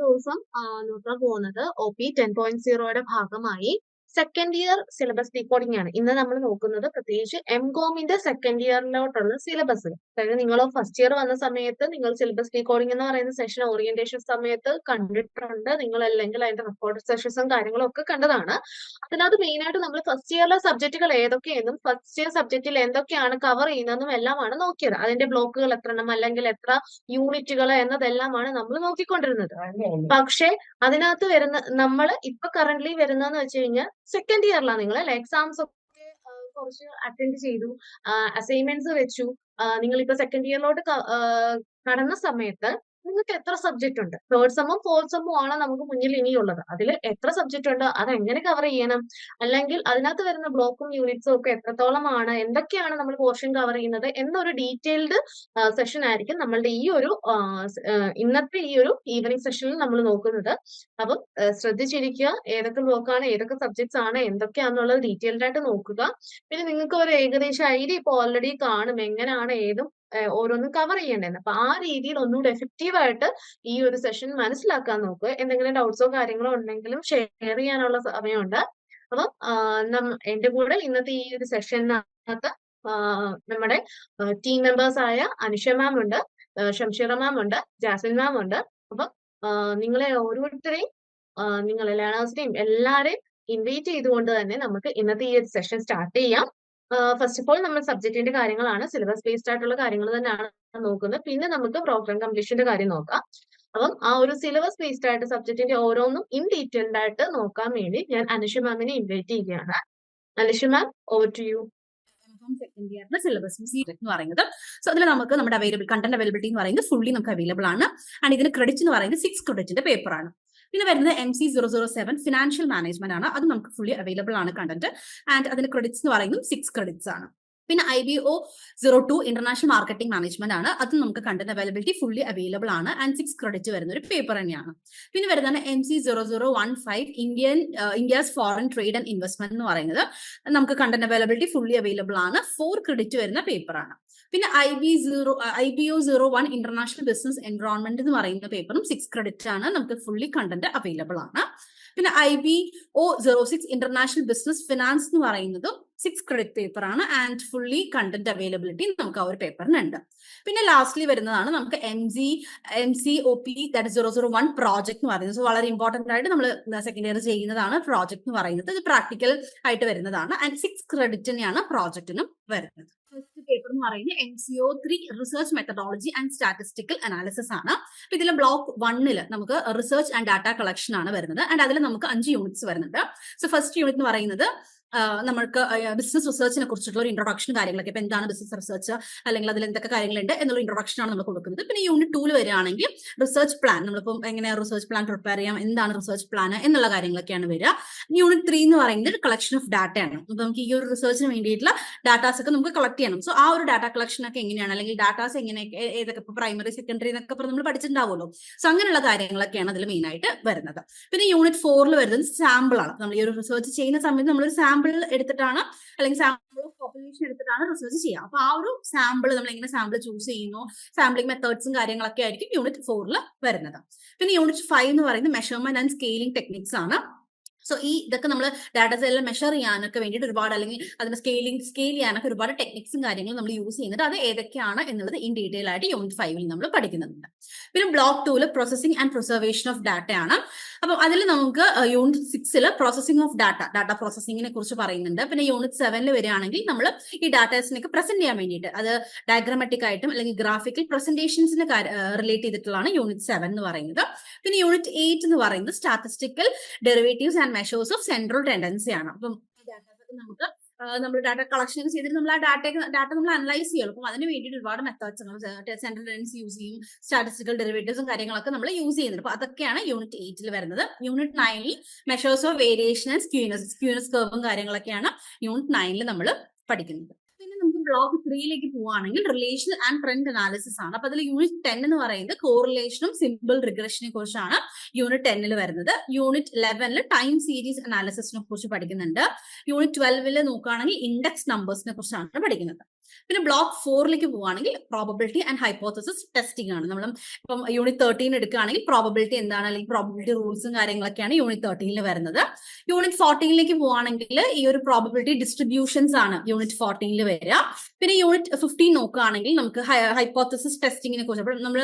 ദിവസം നോക്കാൻ പോകുന്നത് OP 10.0 ഭാഗമായി സെക്കൻഡ് ഇയർ സിലബസ് ഡീകോഡിംഗ് ആണ്. ഇന്ന് നമ്മൾ നോക്കുന്നത് പ്രത്യേകിച്ച് എംകോമിന്റെ സെക്കൻഡ് ഇയറിലോട്ടുള്ള സിലബസ്. അതായത് നിങ്ങൾ ഫസ്റ്റ് ഇയർ വന്ന സമയത്ത് നിങ്ങൾ സിലബസ് ഡീകോഡിംഗ് എന്ന് പറയുന്ന സെഷൻ ഓറിയന്റേഷൻ സമയത്ത് കണ്ടിട്ടുണ്ട്. നിങ്ങൾ അല്ലെങ്കിൽ അതിന്റെ റെക്കോർഡ് സെഷൻസും കാര്യങ്ങളും ഒക്കെ കണ്ടതാണ്. അതിനകത്ത് മെയിൻ ആയിട്ട് നമ്മൾ ഫസ്റ്റ് ഇയറിലെ സബ്ജക്റ്റുകൾ ഏതൊക്കെയെന്നും ഫസ്റ്റ് ഇയർ സബ്ജക്റ്റിൽ എന്തൊക്കെയാണ് കവർ ചെയ്യുന്നതെന്നും എല്ലാമാണ് നോക്കിയത്. അതിന്റെ ബ്ലോക്കുകൾ എത്ര എണ്ണം അല്ലെങ്കിൽ എത്ര യൂണിറ്റുകൾ എന്നതെല്ലാമാണ് നമ്മൾ നോക്കിക്കൊണ്ടിരുന്നത്. പക്ഷെ അതിനകത്ത് വരുന്ന നമ്മൾ ഇപ്പൊ കറന്റ്ലി വരുന്നതെന്ന് വെച്ച് കഴിഞ്ഞാൽ സെക്കൻഡ് ഇയറിലാണ് നിങ്ങൾ എക്സാംസ് ഒക്കെ കുറച്ച് അറ്റൻഡ് ചെയ്തു, അസൈൻമെന്റ്സ് വെച്ചു. നിങ്ങളിപ്പോ സെക്കൻഡ് ഇയറിലോട്ട് കടന്ന സമയത്ത് നിങ്ങൾക്ക് എത്ര സബ്ജക്ട് ഉണ്ട്? തേർഡ് സെമ്മും ഫോർത്ത് സെമ്മും ആണ് നമുക്ക് മുന്നിൽ ഇനിയുള്ളത്. അതിൽ എത്ര സബ്ജക്ട് ഉണ്ട്, അത് എങ്ങനെ കവർ ചെയ്യണം, അല്ലെങ്കിൽ അതിനകത്ത് വരുന്ന ബ്ലോക്കും യൂണിറ്റ്സും ഒക്കെ എത്രത്തോളമാണ്, എന്തൊക്കെയാണ് നമ്മൾ പോർഷൻ കവർ ചെയ്യുന്നത് എന്നൊരു ഡീറ്റെയിൽഡ് സെഷൻ ആയിരിക്കും നമ്മളുടെ ഈ ഒരു ഇന്നത്തെ ഈ ഒരു ഈവനിങ് സെഷനിൽ നമ്മൾ നോക്കുന്നത്. അപ്പം ശ്രദ്ധിച്ചിരിക്കുക, ഏതൊക്കെ ബ്ലോക്കാണ്, ഏതൊക്കെ സബ്ജക്ട്സ് ആണ്, എന്തൊക്കെയാണെന്നുള്ളത് ഡീറ്റെയിൽഡ് ആയിട്ട് നോക്കുക. പിന്നെ നിങ്ങൾക്ക് ഒരു ഏകദേശം ഐഡിയ ഇപ്പോൾ ഓൾറെഡി കാണും എങ്ങനെയാണ് ഏതും ഓരോന്നും കവർ ചെയ്യേണ്ടത്. അപ്പൊ ആ രീതിയിൽ ഒന്നുകൂടെ എഫക്റ്റീവ് ആയിട്ട് ഈ ഒരു സെഷൻ മനസ്സിലാക്കാൻ നോക്കുക. എന്തെങ്കിലും ഡൗട്ട്സോ കാര്യങ്ങളോ ഉണ്ടെങ്കിലും ഷെയർ ചെയ്യാനുള്ള സമയമുണ്ട്. അപ്പം എന്റെ കൂടെ ഇന്നത്തെ ഈ ഒരു സെഷനകത്ത് നമ്മുടെ ടീം മെമ്പേഴ്സ് ആയ അനുഷ മാം ഉണ്ട്, ഷംഷീറ മാം ഉണ്ട്, ജാസ്മിൻ മാം ഉണ്ട്. അപ്പം നിങ്ങളെ ഓരോരുത്തരെയും നിങ്ങളെ ലേണേഴ്സിനെയും എല്ലാരെയും ഇൻവൈറ്റ് ചെയ്തുകൊണ്ട് തന്നെ നമുക്ക് ഇന്നത്തെ ഈ ഒരു സെഷൻ സ്റ്റാർട്ട് ചെയ്യാം. ഫസ്റ്റ് ഓഫ് ഓൾ നമ്മൾ സബ്ജക്റ്റിന്റെ കാര്യങ്ങളാണ്, സിലബസ് ബേസ്ഡ് ആയിട്ടുള്ള കാര്യങ്ങൾ തന്നെയാണ് നോക്കുന്നത്. പിന്നെ നമുക്ക് പ്രോഗ്രാം കംപ്ലീഷന്റെ കാര്യം നോക്കാം. അപ്പം ആ ഒരു സിലബസ് ബേസ്ഡ് ആയിട്ട് സബ്ജക്റ്റിന്റെ ഓരോന്നും ഇൻ ഡീറ്റെയിൽഡ് ആയിട്ട് നോക്കാൻ വേണ്ടി ഞാൻ അനുഷ മാമിനെ ഇൻവൈറ്റ് ചെയ്യുകയാണ്. Anusha ma'am, over to you. Second ഇയറിന്റെ സിലബസ് എന്ന് പറയുന്നത്, സോ അതിൽ നമുക്ക് നമ്മുടെ കണ്ടന്റ് അവൈലബിലിറ്റി എന്ന് പറയുന്നത് ഫുള്ളി നമുക്ക് അവൈലബിൾ ആണ്. ആൻഡ് ഇതിന് ക്രെഡിറ്റ് എന്ന് പറയുന്നത് 6 ക്രെഡിറ്റിന്റെ പേപ്പർ ആണ്. പിന്നെ വരുന്നത് MC007 ഫിനാൻഷ്യൽ മാനേജ്മെന്റ് ആണ്. അത് നമുക്ക് ഫുള്ളി അവൈലബിൾ ആണ് കണ്ടന്റ്. ആൻഡ് അതിന്റെ ക്രെഡിറ്റ്സ് എന്ന് പറയുന്നത് 6 ക്രെഡിറ്റ്സ് ആണ്. പിന്നെ IBO02 ഇന്റർനാഷണൽ മാർക്കറ്റിംഗ് മാനേജ്മെന്റ് ആണ്. അത് നമുക്ക് കണ്ടന്റ് അവൈലബിലിറ്റി ഫുള്ളി അവൈലബിൾ ആണ്. ആൻഡ് 6 ക്രെഡിറ്റ് വരുന്ന ഒരു പേപ്പർ തന്നെയാണ്. പിന്നെ വരുന്നതാണ് MC0015 India's foreign trade and investment എന്ന് പറയുന്നത്. നമുക്ക് കണ്ടന്റ് അവൈലബിലിറ്റി ഫുള്ളി അവൈലബിൾ ആണ്. 4 ക്രെഡിറ്റ് വരുന്ന പേപ്പർ ആണ്. പിന്നെ IBO01 ഇന്റർനാഷണൽ ബിസിനസ് എൻവയോൺമെന്റ് എന്ന് പറയുന്ന പേപ്പറും 6 ക്രെഡിറ്റ് ആണ്. നമുക്ക് ഫുള്ളി കണ്ടന്റ് അവൈലബിൾ ആണ്. പിന്നെ IBO06 ഇന്റർനാഷണൽ ബിസിനസ് ഫിനാൻസ് എന്ന് പറയുന്നതും 6 ക്രെഡിറ്റ് പേപ്പർ ആണ്. ആൻഡ് ഫുള്ളി കണ്ടന്റ് അവൈലബിലിറ്റി നമുക്ക് ആ ഒരു പേപ്പറിനുണ്ട്. പിന്നെ ലാസ്റ്റ്ലി വരുന്നതാണ് നമുക്ക് MCOP 001 പ്രോജക്ട് എന്ന് പറയുന്നത്. സോ വളരെ ഇമ്പോർട്ടന്റ് ആയിട്ട് നമ്മൾ സെക്കൻഡ് ഇയർ ചെയ്യുന്നതാണ് പ്രോജക്ട് എന്ന് പറയുന്നത്. ഇത് പ്രാക്ടിക്കൽ ആയിട്ട് വരുന്നതാണ്. ആൻഡ് 6 ക്രെഡിറ്റ് തന്നെയാണ് പ്രോജക്റ്റിനും വരുന്നത്. ഫസ്റ്റ് പേപ്പർ എന്ന് പറയുന്നത് MCO3 research methodology and statistical analysis ആണ്. അപ്പൊ ഇതിൽ ബ്ലോക്ക് 1 നമുക്ക് റിസർച്ച് ആൻഡ് ഡാറ്റ കളക്ഷൻ ആണ് വരുന്നത്. ആൻഡ് അതിൽ നമുക്ക് 5 യൂണിറ്റ്സ് വരുന്നുണ്ട്. സോ ഫസ്റ്റ് യൂണിറ്റ് എന്ന് പറയുന്നത് നമ്മൾക്ക് ബിസിനസ് റിസർച്ചിനെ കുറിച്ചിട്ടുള്ള ഒരു ഇൻട്രൊഡക്ഷൻ കാര്യങ്ങളൊക്കെ, ഇപ്പൊ എന്താണ് ബിസിനസ് റിസർച്ച്, അല്ലെങ്കിൽ അതിൽ എന്തൊക്കെ കാര്യങ്ങളുണ്ട് എന്നുള്ള ഇൻട്രൊഡക്ഷൻ ആണ് നമ്മൾ കൊടുക്കുന്നത്. പിന്നെ യൂണിറ്റ് 2 വരികയാണെങ്കിൽ റിസർച്ച് പ്ലാൻ, നമ്മളിപ്പം എങ്ങനെ റിസർച്ച് പ്ലാൻ പ്രിപ്പയർ ചെയ്യാം, എന്താണ് റിസർച്ച് പ്ലാൻ എന്നുള്ള കാര്യങ്ങളൊക്കെയാണ് വരിക. യൂണിറ്റ് 3 എന്ന് പറയുന്നത് കളക്ഷൻ ഓഫ് ഡാറ്റ ആണ്. അപ്പൊ നമുക്ക് ഈ ഒരു റിസർച്ചിന് വേണ്ടിയിട്ടുള്ള ഡാറ്റാസ് ഒക്കെ നമുക്ക് കളക്ട് ചെയ്യണം. സോ ആ ഒരു ഡാറ്റ കളക്ഷൻ ഒക്കെ എങ്ങനെയാണ്, അല്ലെങ്കിൽ ഡാറ്റാസ് എങ്ങനെയൊക്കെ, ഏതൊക്കെ ഇപ്പൊ പ്രൈമറി സെക്കൻഡറി എന്നൊക്കെ നമ്മൾ പഠിച്ചിട്ടുണ്ടാവുമല്ലോ. സോ അങ്ങനെയുള്ള കാര്യങ്ങളൊക്കെയാണ് അതിൽ മെയിൻ ആയിട്ട് വരുന്നത്. പിന്നെ യൂണിറ്റ് 4 വരുന്നത് സാമ്പിൾ ആണ്. നമ്മൾ ഈ ഒരു റിസർച്ച് ചെയ്യുന്ന സമയത്ത് നമ്മളൊരു സാമ്പിൾ എടുത്തിട്ടാണ്, അല്ലെങ്കിൽ സാമ്പിൾ ഓഫ് പോപ്പുലേഷൻ എടുത്തിട്ടാണ് റിസർച്ച് ചെയ്യുക. അപ്പൊ ആ ഒരു സാമ്പിൾ നമ്മൾ എങ്ങനെ സാമ്പിൾ ചൂസ് ചെയ്യുന്നു, സാമ്പിളിംഗ് മെത്തേഡ്സും കാര്യങ്ങളൊക്കെ ആയിരിക്കും യൂണിറ്റ് 4 വരുന്നത്. പിന്നെ യൂണിറ്റ് 5 എന്ന് പറയുന്നത് മെഷർമെന്റ് ആൻഡ് സ്കെയിലിംഗ് ടെക്നിക്സ് ആണ്. സോ ഇതൊക്കെ നമ്മൾ ഡാറ്റാസ് എല്ലാം മെഷർ ചെയ്യാനൊക്കെ വേണ്ടിയിട്ട് ഒരുപാട്, അല്ലെങ്കിൽ അതിന് സ്കെയിൽ ചെയ്യാനൊക്കെ ഒരുപാട് ടെക്നിക്സും കാര്യങ്ങളും നമ്മൾ യൂസ് ചെയ്യുന്നുണ്ട്. അത് ഏതൊക്കെയാണ് എന്നുള്ളത് ഇൻ ഡീറ്റെയിൽ ആയിട്ട് യൂണിറ്റ് 5 നമ്മൾ പഠിക്കുന്നുണ്ട്. പിന്നെ block 2 processing and preservation of data ആണ്. അപ്പം അതിൽ നമുക്ക് യൂണിറ്റ് 6 പ്രോസസിംഗ് ഓഫ് ഡാറ്റ പ്രോസസിംഗിനെ കുറിച്ച് പറയുന്നുണ്ട്. പിന്നെ യൂണിറ്റ് 7 വരികയാണെങ്കിൽ നമ്മൾ ഈ ഡാറ്റാസിനൊക്കെ പ്രസന്റ് ചെയ്യാൻ വേണ്ടിയിട്ട് അത് ഡയഗ്രാമാറ്റിക് ആയിട്ടും അല്ലെങ്കിൽ ഗ്രാഫിക്കൽ പ്രസന്റേഷൻസിന് റിലേറ്റ് ചെയ്തിട്ടുള്ളതാണ് യൂണിറ്റ് 7 എന്ന് പറയുന്നത്. പിന്നെ യൂണിറ്റ് 8 എന്ന് പറയുന്നത് statistical derivatives and measures of central tendency ആണ്. അപ്പം നമുക്ക് നമ്മൾ ഡാറ്റ കളക്ഷൻ ചെയ്തിട്ട് നമ്മൾ ആ ഡാറ്റ നമ്മൾ അനലൈസ് ചെയ്യണം. അപ്പം അതിന് വേണ്ടിയിട്ട് ഒരുപാട് മെത്തേഡ്സ് സെൻട്രൽ ടെൻഡൻസി യൂസ് ചെയ്യും, സ്റ്റാറ്റിസ്റ്റിക്കൽ ഡെറിവേറ്റീവ്സും കാര്യങ്ങളൊക്കെ നമ്മൾ യൂസ് ചെയ്യുന്നുണ്ട്. അപ്പൊ അതൊക്കെയാണ് യൂണിറ്റ് 8 വരുന്നത്. Unit 9 measures of variation and skewness കർവും കാര്യങ്ങളൊക്കെയാണ് യൂണിറ്റ് 9 നമ്മൾ പഠിക്കുന്നത്. പിന്നെ നമുക്ക് ബ്ലോക്ക് 3 പോവുകയാണെങ്കിൽ റിലേഷൻ ആൻഡ് ട്രെൻഡ് അനാലിസിസ് ആണ്. അപ്പൊ അതിൽ യൂണിറ്റ് 10 എന്ന് പറയുന്നത് കോറിലേഷനും സിമ്പിൾ റിഗ്രഷനെ കുറിച്ചാണ് യൂണിറ്റ് 10 വരുന്നത്. യൂണിറ്റ് 11 ടൈം സീരീസ് അനാലിസിസിനെ കുറിച്ച് പഠിക്കുന്നുണ്ട്. യൂണിറ്റ് 12 നോക്കുകയാണെങ്കിൽ ഇൻഡെക്സ് നമ്പേഴ്സിനെ കുറിച്ചാണ് പഠിക്കുന്നത്. പിന്നെ ബ്ലോക്ക് 4ലേക്ക് പോവുകയാണെങ്കിൽ പ്രോബബിലിറ്റി ആൻഡ് ഹൈപ്പോത്തസിസ് ടെസ്റ്റിംഗ് ആണ്. നമ്മൾ ഇപ്പം യൂണിറ്റ് 13 എടുക്കുകയാണെങ്കിൽ പ്രോബബിലിറ്റി എന്താണ് അല്ലെങ്കിൽ പ്രോബബിലിറ്റി റൂൾസും കാര്യങ്ങളൊക്കെയാണ് യൂണിറ്റ് 13 വരുന്നത്. യൂണിറ്റ് 14ലേക്ക് പോവുകയാണെങ്കിൽ ഈ ഒരു പ്രോബബിലിറ്റി ഡിസ്ട്രിബ്യൂഷൻസ് ആണ് യൂണിറ്റ് 14 വരിക. പിന്നെ യൂണിറ്റ് 15 നോക്കുകയാണെങ്കിൽ നമുക്ക് ഹൈപ്പോത്തസിസ് ടെസ്റ്റിങ്ങിനെ കുറിച്ച്, അപ്പോൾ നമ്മൾ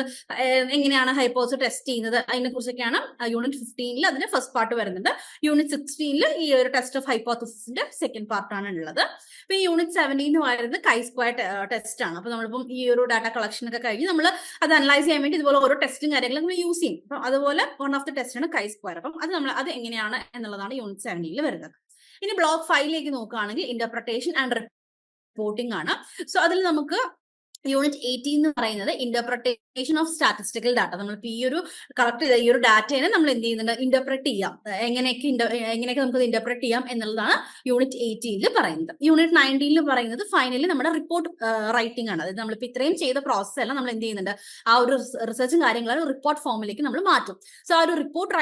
എങ്ങനെയാണ് ഹൈപ്പോത്തസിസ് ടെസ്റ്റ് ചെയ്യുന്നത് അതിനെ കുറിച്ചൊക്കെയാണ് യൂണിറ്റ് 15 അതിന്റെ ഫസ്റ്റ് പാർട്ട് വരുന്നത്. യൂണിറ്റ് 16 ഈ ഒരു ടെസ്റ്റ് ഓഫ് ഹൈപ്പോത്തസിസിന്റെ സെക്കൻഡ് പാർട്ടാണ് ഉള്ളത്. പിന്നെ യൂണിറ്റ് 17 വരുന്നത് കൈ സ്ക്വയർ ടെസ്റ്റ് ആണ്. അപ്പൊ നമ്മളിപ്പം ഈ ഒരു ഡാറ്റ കളക്ഷൻ ഒക്കെ കഴിഞ്ഞ് നമ്മൾ അത് അനലൈസ് ചെയ്യാൻ വേണ്ടി ഇതുപോലെ ഓരോ ടെസ്റ്റും കാര്യങ്ങളും നമ്മൾ യൂസ് ചെയ്യും. അപ്പം അതുപോലെ വൺ ഓഫ് ദി ടെസ്റ്റ് ആണ് കൈ സ്ക്വയർ. അപ്പം അത് എങ്ങനെയാണ് എന്നുള്ളതാണ് യൂണിറ്റ് 17 വരുന്നത്. ഇനി ബ്ലോക്ക് 5ലേക്ക് നോക്കുകയാണെങ്കിൽ ഇന്റർപ്രിട്ടേഷൻ ആൻഡ് റിപ്പോർട്ടിംഗ് ആണ്. സോ അതിൽ നമുക്ക് യൂണിറ്റ് 18 എന്ന് പറയുന്നത് ഇന്റർപ്രിട്ടേഷൻ ഓഫ് സ്റ്റാറ്റിസ്റ്റിക്കൽ ഡാറ്റ. നമ്മളിപ്പോൾ ഈ ഒരു കളക്ട് ചെയ്ത ഈ ഒരു ഡാറ്റയെ നമ്മൾ എന്ത് ചെയ്യുന്നുണ്ട്, ഇന്റർപ്രറ്റ് ചെയ്യാം, എങ്ങനെയൊക്കെ നമുക്ക് ഇന്റർപ്രറ്റ് ചെയ്യാം എന്നുള്ളതാണ് യൂണിറ്റ് 18 പറയുന്നത്. യൂണിറ്റ് 19 പറയുന്നത് ഫൈനലി നമ്മുടെ റിപ്പോർട്ട് റൈറ്റിംഗ് ആണ്. അതായത് നമ്മളിപ്പോൾ ഇത്രയും ചെയ്ത പ്രോസസ് എല്ലാം നമ്മൾ എന്ത് ചെയ്യുന്നുണ്ട്, ആ ഒരു റിസർച്ചും കാര്യങ്ങളും റിപ്പോർട്ട് ഫോമിലേക്ക് നമ്മൾ മാറ്റും. സോ ആ ഒരു റിപ്പോർട്ട്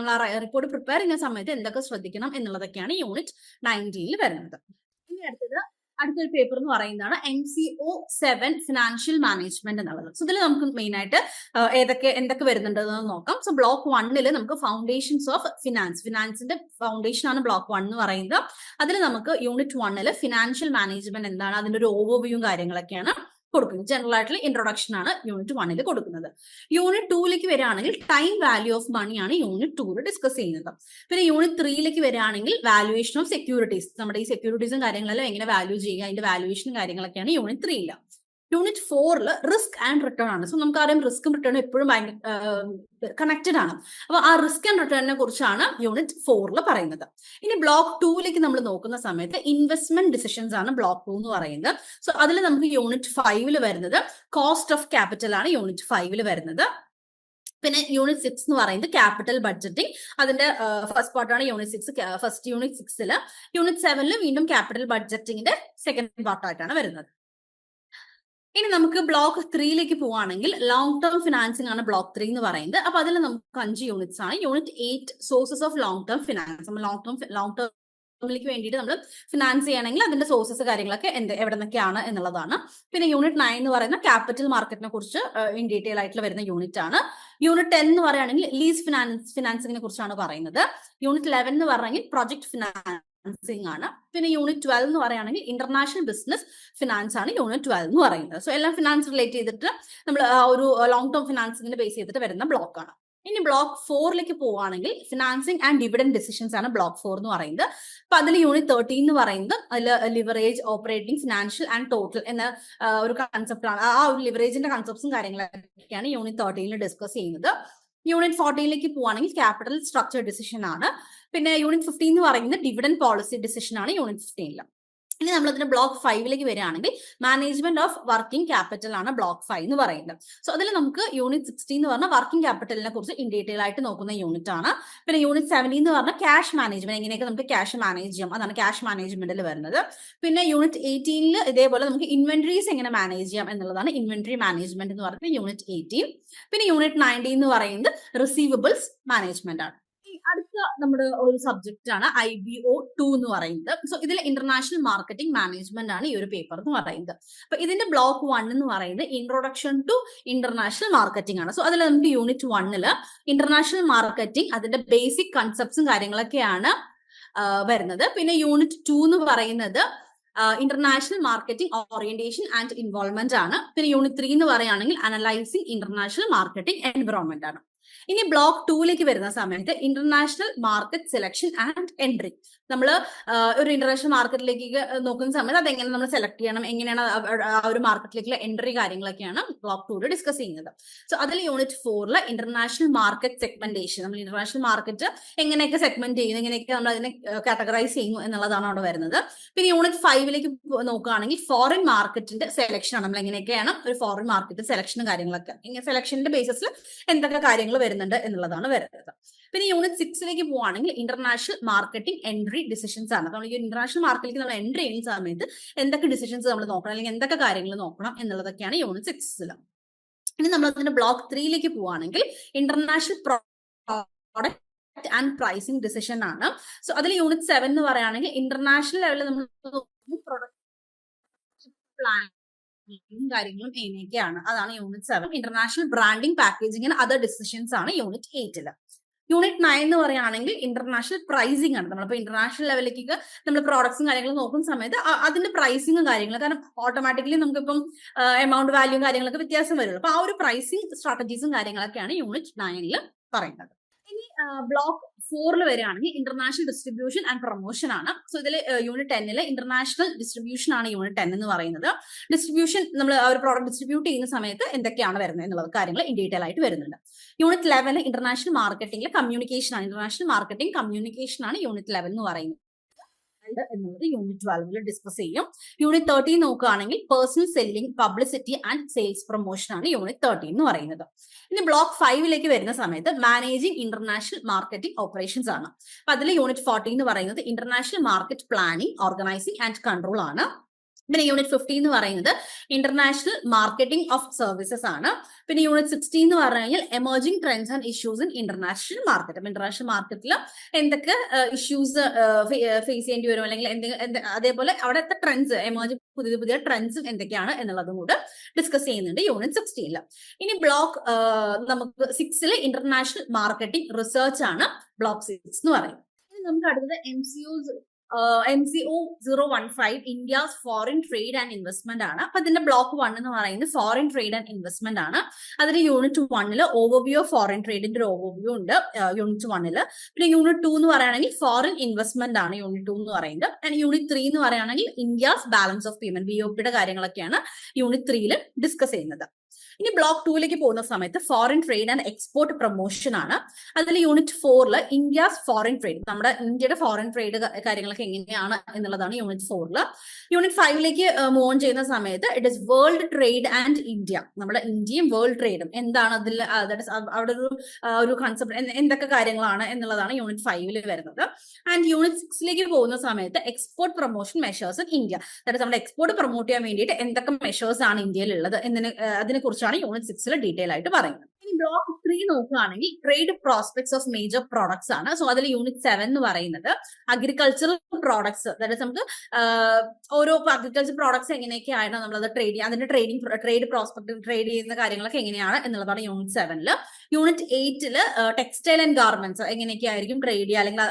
നമ്മൾ റിപ്പോർട്ട് പ്രിപ്പയർ ചെയ്യുന്ന സമയത്ത് എന്തൊക്കെ ശ്രദ്ധിക്കണം എന്നുള്ളതൊക്കെയാണ് യൂണിറ്റ് 19 വരുന്നത്. ഇനി അടുത്തൊരു പേപ്പർ എന്ന് പറയുന്നതാണ് MCO 7 ഫിനാൻഷ്യൽ മാനേജ്മെന്റ് എന്നുള്ളത്. സോ ഇതിൽ നമുക്ക് മെയിൻ ആയിട്ട് എന്തൊക്കെ വരുന്നുണ്ടെന്ന് നോക്കാം. സോ ബ്ലോക്ക് 1 നമുക്ക് ഫൗണ്ടേഷൻസ് ഓഫ് ഫിനാൻസിന്റെ ഫൗണ്ടേഷൻ ആണ് ബ്ലോക്ക് 1 എന്ന് പറയുന്നത്. അതിൽ നമുക്ക് യൂണിറ്റ് 1 ഫിനാൻഷ്യൽ മാനേജ്മെന്റ് എന്താണ്, അതിന്റെ ഒരു ഓവർവ്യൂവും കാര്യങ്ങളൊക്കെയാണ് കൊടുക്കുന്നത്. ജനറൽ ആയിട്ടുള്ള ഇൻട്രൊഡക്ഷൻ ആണ് യൂണിറ്റ് 1 കൊടുക്കുന്നത്. യൂണിറ്റ് 2ലേക്ക് വരികയാണെങ്കിൽ ടൈം വാല്യൂ ഓഫ് മണി ആണ് യൂണിറ്റ് 2 ഡിസ്കസ് ചെയ്യുന്നത്. പിന്നെ യൂണിറ്റ് 3ലേക്ക് വരികയാണെങ്കിൽ വാല്യുവേഷൻ ഓഫ് സെക്യൂരിറ്റീസ്, നമ്മുടെ ഈ സെക്യൂരിറ്റീസും കാര്യങ്ങളെല്ലാം എങ്ങനെ വാല്യൂ ചെയ്യുക അതിന്റെ വാല്യുവേഷനും കാര്യങ്ങളൊക്കെയാണ് unit 3. Unit 4 risk and return ആണ്. സോ നമുക്കറിയാം റിസ്ക്കും റിട്ടേണും എപ്പോഴും കണക്റ്റഡ് ആണ്. അപ്പൊ ആ റിസ്ക് ആൻഡ് റിട്ടേണിനെ കുറിച്ചാണ് യൂണിറ്റ് 4 പറയുന്നത്. ഇനി ബ്ലോക്ക് 2ലേക്ക് നമ്മൾ നോക്കുന്ന സമയത്ത് ഇൻവെസ്റ്റ്മെന്റ് ഡിസിഷൻസ് ആണ് ബ്ലോക്ക് 2 എന്ന് പറയുന്നത്. സോ അതിൽ നമുക്ക് യൂണിറ്റ് 5 വരുന്നത് കോസ്റ്റ് ഓഫ് ക്യാപിറ്റൽ ആണ് യൂണിറ്റ് 5 വരുന്നത്. പിന്നെ യൂണിറ്റ് 6 എന്ന് പറയുന്നത് ക്യാപിറ്റൽ ബഡ്ജറ്റിംഗ്, അതിന്റെ ഫസ്റ്റ് പാർട്ടാണ് യൂണിറ്റ് 6. ഫസ്റ്റ് യൂണിറ്റ് 6 യൂണിറ്റ് 7 വീണ്ടും ക്യാപിറ്റൽ ബഡ്ജറ്റിംഗിന്റെ സെക്കൻഡ് പാർട്ടായിട്ടാണ് വരുന്നത്. ഇനി നമുക്ക് ബ്ലോക്ക് 3ലേക്ക് പോവുകയാണെങ്കിൽ ലോങ് ടേം ഫിനാൻസിംഗ് ആണ് ബ്ലോക്ക് 3 എന്ന് പറയുന്നത്. അപ്പൊ അതിൽ നമുക്ക് 5 യൂണിറ്റ്സ് ആണ്. Unit 8 sources of long term finance. നമ്മൾ ലോങ് ടേമിലേക്ക് വേണ്ടിയിട്ട് നമ്മൾ ഫിനാൻസ് ചെയ്യണമെങ്കിൽ അതിന്റെ സോഴ്സസ് കാര്യങ്ങളൊക്കെ എവിടെ നിന്നൊക്കെയാണ് എന്നുള്ളതാണ്. പിന്നെ യൂണിറ്റ് 9 എന്ന് പറയുന്ന ക്യാപിറ്റൽ മാർക്കറ്റിനെ കുറിച്ച് ഇൻ ഡീറ്റെയിൽ ആയിട്ടുള്ള വരുന്ന യൂണിറ്റ് ആണ്. യൂണിറ്റ് 10 എന്ന് പറയുകയാണെങ്കിൽ ലീസ് ഫിനാൻസിങ്ങിനെ കുറിച്ചാണ് പറയുന്നത്. യൂണിറ്റ് 11 എന്ന് പറയുകയാണെങ്കിൽ പ്രൊജക്ട് ഫിനാൻസിംഗ് ആണ്. പിന്നെ യൂണിറ്റ് 12 എന്ന് പറയുകയാണെങ്കിൽ ഇന്റർനാഷണൽ ബിസിനസ് ഫിനാൻസ് ആണ് യൂണിറ്റ് 12 എന്ന് പറയുന്നത്. സോ എല്ലാം ഫിനാൻസ് റിലേറ്റ് ചെയ്തിട്ട് നമ്മൾ ഒരു ലോങ് ടേം ഫിനാൻസിങ്ങിനെ ബേസ് ചെയ്തിട്ട് വരുന്ന ബ്ലോക്ക് ആണ്. ഇനി ബ്ലോക്ക് 4ലേക്ക് പോവുകയാണെങ്കിൽ ഫിനാൻസിങ് ആൻഡ് ഡിവിഡൻഡ് ഡിസിഷൻസ് ആണ് ബ്ലോക്ക് 4 എന്ന് പറയുന്നത്. അപ്പൊ അതിൽ യൂണിറ്റ് 13 എന്ന് പറയുന്നത് അതിൽ leverage, operating, financial and total എന്ന ഒരു കൺസെപ്റ്റ് ആണ്. ആ ഒരു ലിവറേജിന്റെ കൺസെപ്റ്റ്സും കാര്യങ്ങളൊക്കെയാണ് യൂണിറ്റ് 13 ഡിസ്കസ് ചെയ്യുന്നത്. യൂണിറ്റ് 14ലേക്ക് പോവുകയാണെങ്കിൽ ക്യാപിറ്റൽ സ്ട്രക്ചർ ഡിസിഷൻ ആണ്. പിന്നെ യൂണിറ്റ് 15 എന്ന് പറയുന്നത് ഡിവിഡൻഡ് പോളിസി ഡിസിഷൻ ആണ് യൂണിറ്റ് 15. ഇനി നമ്മൾ അതിന്റെ ബ്ലോക്ക് 5ലേക്ക് വരികയാണെങ്കിൽ മാനേജ്മെന്റ് ഓഫ് വർക്കിംഗ് ക്യാപിറ്റൽ ആണ് ബ്ലോക്ക് 5 എന്ന് പറയുന്നത്. സോ അതിൽ നമുക്ക് യൂണിറ്റ് 16 എന്ന് പറഞ്ഞാൽ വർക്കിംഗ് ക്യാപിറ്റലിനെ കുറിച്ച് ഇൻ ഡീറ്റെയിൽ ആയിട്ട് നോക്കുന്ന യൂണിറ്റ് ആണ്. പിന്നെ യൂണിറ്റ് 17 എന്ന് പറഞ്ഞാൽ ക്യാഷ് മാനേജ്മെന്റ്, എങ്ങനെയൊക്കെ നമുക്ക് ക്യാഷ് മാനേജ് ചെയ്യാം, അതാണ് ക്യാഷ് മാനേജ്മെന്റിൽ വരുന്നത്. പിന്നെ യൂണിറ്റ് 18 ഇതേപോലെ നമുക്ക് ഇൻവെന്ററീസ് എങ്ങനെ മാനേജ് ചെയ്യാം എന്നുള്ളതാണ് ഇൻവെന്ററി മാനേജ്മെന്റ് എന്ന് പറയുന്നത് യൂണിറ്റ് 18. പിന്നെ യൂണിറ്റ് 19 എന്ന് പറയുന്നത് റിസീവബിൾസ് മാനേജ്മെന്റ് ആണ്. അടുത്ത നമ്മുടെ ഒരു സബ്ജക്റ്റ് ആണ് IBO 2 എന്ന് പറയുന്നത്. സോ ഇതിൽ ഇന്റർനാഷണൽ മാർക്കറ്റിംഗ് മാനേജ്മെന്റ് ആണ് ഈ ഒരു പേപ്പർ എന്ന് പറയുന്നത്. അപ്പൊ ഇതിന്റെ ബ്ലോക്ക് 1 എന്ന് പറയുന്നത് ഇൻട്രൊഡക്ഷൻ ടു ഇന്റർനാഷണൽ മാർക്കറ്റിംഗ് ആണ്. സോ അതിൽ നമുക്ക് യൂണിറ്റ് 1 ഇന്റർനാഷണൽ മാർക്കറ്റിംഗ് അതിന്റെ ബേസിക് കൺസെപ്റ്റ്സും കാര്യങ്ങളൊക്കെയാണ് വരുന്നത്. പിന്നെ യൂണിറ്റ് 2 എന്ന് പറയുന്നത് international marketing orientation and involvement ആണ്. പിന്നെ യൂണിറ്റ് 3 എന്ന് പറയുകയാണെങ്കിൽ അനലൈസിംഗ് ഇന്റർനാഷണൽ മാർക്കറ്റിംഗ് എൻവയോൺമെന്റ് ആണ്. ഇനി ബ്ലോക്ക് 2ലേക്ക് വരുന്ന സമയത്ത് international market selection and entry. നമ്മൾ ഒരു ഇന്റർനാഷണൽ മാർക്കറ്റിലേക്ക് നോക്കുന്ന സമയത്ത് അതെങ്ങനെ നമ്മൾ സെലക്ട് ചെയ്യണം, എങ്ങനെയാണ് ആ ഒരു മാർക്കറ്റിലേക്കുള്ള എൻട്രി കാര്യങ്ങളൊക്കെയാണ് ബ്ലോക്ക് 2 ഡിസ്കസ് ചെയ്യുന്നത്. സോ അതിൽ യൂണിറ്റ് 4 ഇന്റർനാഷണൽ മാർക്കറ്റ് സെഗ്മെന്റേഷൻ, നമ്മൾ ഇന്റർനാഷണൽ മാർക്കറ്റ് എങ്ങനെയൊക്കെ സെഗ്മെന്റ് ചെയ്യുന്നു, എങ്ങനെയൊക്കെ നമ്മൾ അതിനെ കാറ്റഗറൈസ് ചെയ്യുന്നു എന്നുള്ളതാണ് അവിടെ വരുന്നത്. പിന്നെ യൂണിറ്റ് 5ലേക്ക് നോക്കുകയാണെങ്കിൽ ഫോറിൻ മാർക്കറ്റിന്റെ സെലക്ഷൻ ആണ്. നമ്മൾ എങ്ങനെയൊക്കെയാണ് ഒരു ഫോറിൻ മാർക്കറ്റ് സെലക്ഷനും കാര്യങ്ങളൊക്കെ, ഇങ്ങനെ സെലക്ഷന്റെ ബേസിസിൽ എന്തൊക്കെ കാര്യങ്ങൾ വരുന്നുണ്ട് എന്നുള്ളതാണ് വരുന്നത്. പിന്നെ യൂണിറ്റ് 6ലേക്ക് പോവുകയാണെങ്കിൽ ഇന്റർനാഷണൽ മാർക്കറ്റിംഗ് എൻട്രി ഡിസിഷൻസ് ആണ്. നമ്മൾ ഈ ഇന്റർനാഷണൽ മാർക്കറ്റിലേക്ക് നമ്മൾ എൻട്രി ചെയ്യുന്ന സമയത്ത് എന്തൊക്കെ ഡിസിഷൻസ് നമ്മൾ നോക്കണം, അല്ലെങ്കിൽ എന്തൊക്കെ കാര്യങ്ങൾ നോക്കണം എന്നുള്ളതൊക്കെയാണ് യൂണിറ്റ് 6. ഇനി നമ്മൾ അതിന്റെ ബ്ലോക്ക് 3ലേക്ക് പോവുകയാണെങ്കിൽ international product and pricing decision ആണ്. സോ അതിൽ യൂണിറ്റ് 7 എന്ന് പറയുകയാണെങ്കിൽ ഇന്റർനാഷണൽ ലെവലിൽ നമ്മൾ പ്രൊഡക്റ്റ് പ്ലാനിങ്ങും കാര്യങ്ങളും എങ്ങനെയൊക്കെയാണ്, അതാണ് unit 7. International branding, packaging and other decisions ആണ് യൂണിറ്റ് 8. യൂണിറ്റ് 9 എന്ന് പറയുകയാണെങ്കിൽ ഇന്റർനാഷണൽ പ്രൈസിംഗ് ആണ്. നമ്മളിപ്പോൾ ഇന്റർനാഷണൽ ലെവലിലേക്ക് നമ്മൾ പ്രോഡക്ട്സും കാര്യങ്ങളും നോക്കുന്ന സമയത്ത് അതിന്റെ പ്രൈസിങ്ങും കാര്യങ്ങളും, കാരണം ഓട്ടോമാറ്റിക്കലി നമുക്കിപ്പം എമൗണ്ട് വാല്യൂ കാര്യങ്ങളൊക്കെ വ്യത്യാസം വരുള്ളൂ. അപ്പൊ ആ ഒരു പ്രൈസിങ് സ്ട്രാറ്റജീസും കാര്യങ്ങളൊക്കെയാണ് യൂണിറ്റ് 9 പറയുന്നത്. ഇനി ബ്ലോക്ക് 4 വരികയാണെങ്കിൽ ഇന്റർനാഷണൽ ഡിസ്ട്രിബ്യൂഷൻ ആൻഡ് പ്രൊമോഷൻ ആണ്. സോ ഇതിൽ യൂണിറ്റ് 10 ഇന്റർനാഷണൽ ഡിസ്ട്രിബ്യൂഷൻ ആണ് യൂണിറ്റ് 10 എന്ന് പറയുന്നത്. ഡിസ്ട്രിബ്യൂഷൻ, നമ്മൾ ഒരു പ്രോഡക്റ്റ് ഡിസ്ട്രിബ്യൂട്ട് ചെയ്യുന്ന സമയത്ത് എന്തൊക്കെയാണ് വരുന്നത് എന്നുള്ള കാര്യങ്ങൾ ഇൻ ഡീറ്റെയിൽ ആയിട്ട് വരുന്നുണ്ട്. യൂണിറ്റ് 11 ഇന്റർനാഷണൽ മാർക്കറ്റിംഗിലെ കമ്മ്യൂണിക്കേഷൻ ആണ്. ഇന്റർനാഷണൽ മാർക്കറ്റിംഗ് കമ്മ്യൂണിക്കേഷൻ ആണ് യൂണിറ്റ് 11 എന്ന് പറയുന്നത് എന്നുള്ളത് യൂണിറ്റ് 12 ഡിസ്കസ് ചെയ്യും. യൂണിറ്റ് 13 നോക്കുകയാണെങ്കിൽ personal selling, publicity and sales promotion ആണ് യൂണിറ്റ് 13 എന്ന് പറയുന്നത്. ഇനി ബ്ലോക്ക് 5 വരുന്ന സമയത്ത് മാനേജിംഗ് ഇന്റർനാഷണൽ മാർക്കറ്റിംഗ് ഓപ്പറേഷൻസ് ആണ്. അപ്പൊ അതിൽ യൂണിറ്റ് 14 എന്ന് പറയുന്നത് international market planning, organising and control ആണ്. പിന്നെ യൂണിറ്റ് 15 എന്ന് പറയുന്നത് ഇന്റർനാഷണൽ മാർക്കറ്റിംഗ് ഓഫ് സർവീസസ് ആണ്. പിന്നെ യൂണിറ്റ് 16 എന്ന് പറഞ്ഞു കഴിഞ്ഞാൽ emerging trends and issues in international market. അപ്പൊ ഇന്റർനാഷണൽ മാർക്കറ്റിൽ എന്തൊക്കെ ഇഷ്യൂസ് ഫേസ് ചെയ്യേണ്ടി വരും, അല്ലെങ്കിൽ അതേപോലെ അവിടുത്തെ ട്രെൻഡ്സ്, എമർജിംഗ് പുതിയ ട്രെൻഡ്സ് എന്തൊക്കെയാണ് എന്നുള്ളതും കൂടെ ഡിസ്കസ് ചെയ്യുന്നുണ്ട് യൂണിറ്റ് 16. ഇനി ബ്ലോക്ക് നമുക്ക് 6 ഇന്റർനാഷണൽ മാർക്കറ്റിംഗ് റിസർച്ച് ആണ് ബ്ലോക്ക് 6 എന്ന് പറയുന്നത്. ഇനി നമുക്ക് അടുത്തത് MCO 015 India's foreign trade and investment ആണ്. അപ്പൊ ഇതിന്റെ ബ്ലോക്ക് 1 എന്ന് പറയുന്നത് ഫോറിൻ ട്രേഡ് ആൻഡ് ഇൻവെസ്റ്റ്മെന്റ് ആണ്. അതിൽ യൂണിറ്റ് 1 ഓവർവ്യൂ ഓഫ് ഫോറിൻ ട്രേഡിന്റെ ഒരു ഓവർവ്യൂ ഉണ്ട് യൂണിറ്റ് 1. പിന്നെ യൂണിറ്റ് 2 എന്ന് പറയുകയാണെങ്കിൽ ഫോറിൻ ഇൻവെസ്റ്റ്മെന്റ് ആണ് യൂണിറ്റ് 2 എന്ന് പറയുന്നത്. ആൻഡ് യൂണിറ്റ് 3 എന്ന് പറയുകയാണെങ്കിൽ India's balance of payment, BOP കാര്യങ്ങളൊക്കെയാണ് യൂണിറ്റ് 3 ഡിസ്കസ് ചെയ്യുന്നത്. ഇനി ബ്ലോക്ക് 2 പോകുന്ന സമയത്ത് foreign trade and export promotion ആണ്. അതിൽ യൂണിറ്റ് 4 ഇന്ത്യസ് ഫോറിൻ ട്രേഡ്, നമ്മുടെ ഇന്ത്യയുടെ ഫോറിൻ ട്രേഡ് കാര്യങ്ങളൊക്കെ എങ്ങനെയാണ് എന്നുള്ളതാണ് യൂണിറ്റ് 4. യൂണിറ്റ് 5 മൂവ് ഓൺ ചെയ്യുന്ന സമയത്ത് it is world trade and India, നമ്മുടെ ഇന്ത്യയും വേൾഡ് ട്രേഡും എന്താണ്, അതിൽ അവിടെ ഒരു കൺസെപ്റ്റ് എന്തൊക്കെ കാര്യങ്ങളാണ് എന്നുള്ളതാണ് യൂണിറ്റ് 5 വരുന്നത്. ആൻഡ് യൂണിറ്റ് 6 പോകുന്ന സമയത്ത് export promotion measures in India, അതായത് നമ്മുടെ എക്സ്പോർട്ട് പ്രൊമോട്ട് ചെയ്യാൻ വേണ്ടിയിട്ട് എന്തൊക്കെ മെഷേഴ്സ് ആണ് ഇന്ത്യയിൽ ഉള്ളത് അതിനെ കുറിച്ചാണ് യൂണിറ്റ് 6 ഡീറ്റെയിൽ ആയിട്ട് പറയുന്നത്. ഇനി ബ്ലോക്ക് 3 നോക്കുകയാണെങ്കിൽ trade prospects of major products ആണ്. സോ അതിൽ യൂണിറ്റ് 7 എന്ന് പറയുന്നത് അഗ്രികൾച്ചറൽ പ്രോഡക്ട്സ്, അതായത് നമുക്ക് ഓരോ അഗ്രികൾച്ചർ പ്രോഡക്ട്സ് എങ്ങനെയൊക്കെയാണ് നമ്മളത് ട്രേഡ് ചെയ്യുക, അതിന്റെ ട്രേഡ് പ്രോസ്പെക്ട് ട്രേഡ് ചെയ്യുന്ന കാര്യങ്ങളൊക്കെ എങ്ങനെയാണ് എന്നുള്ളതാണ് unit 7. Unit 8 textile and garments എങ്ങനെയൊക്കെ ആയിരിക്കും ട്രേഡ് ചെയ്യുക, അല്ലെങ്കിൽ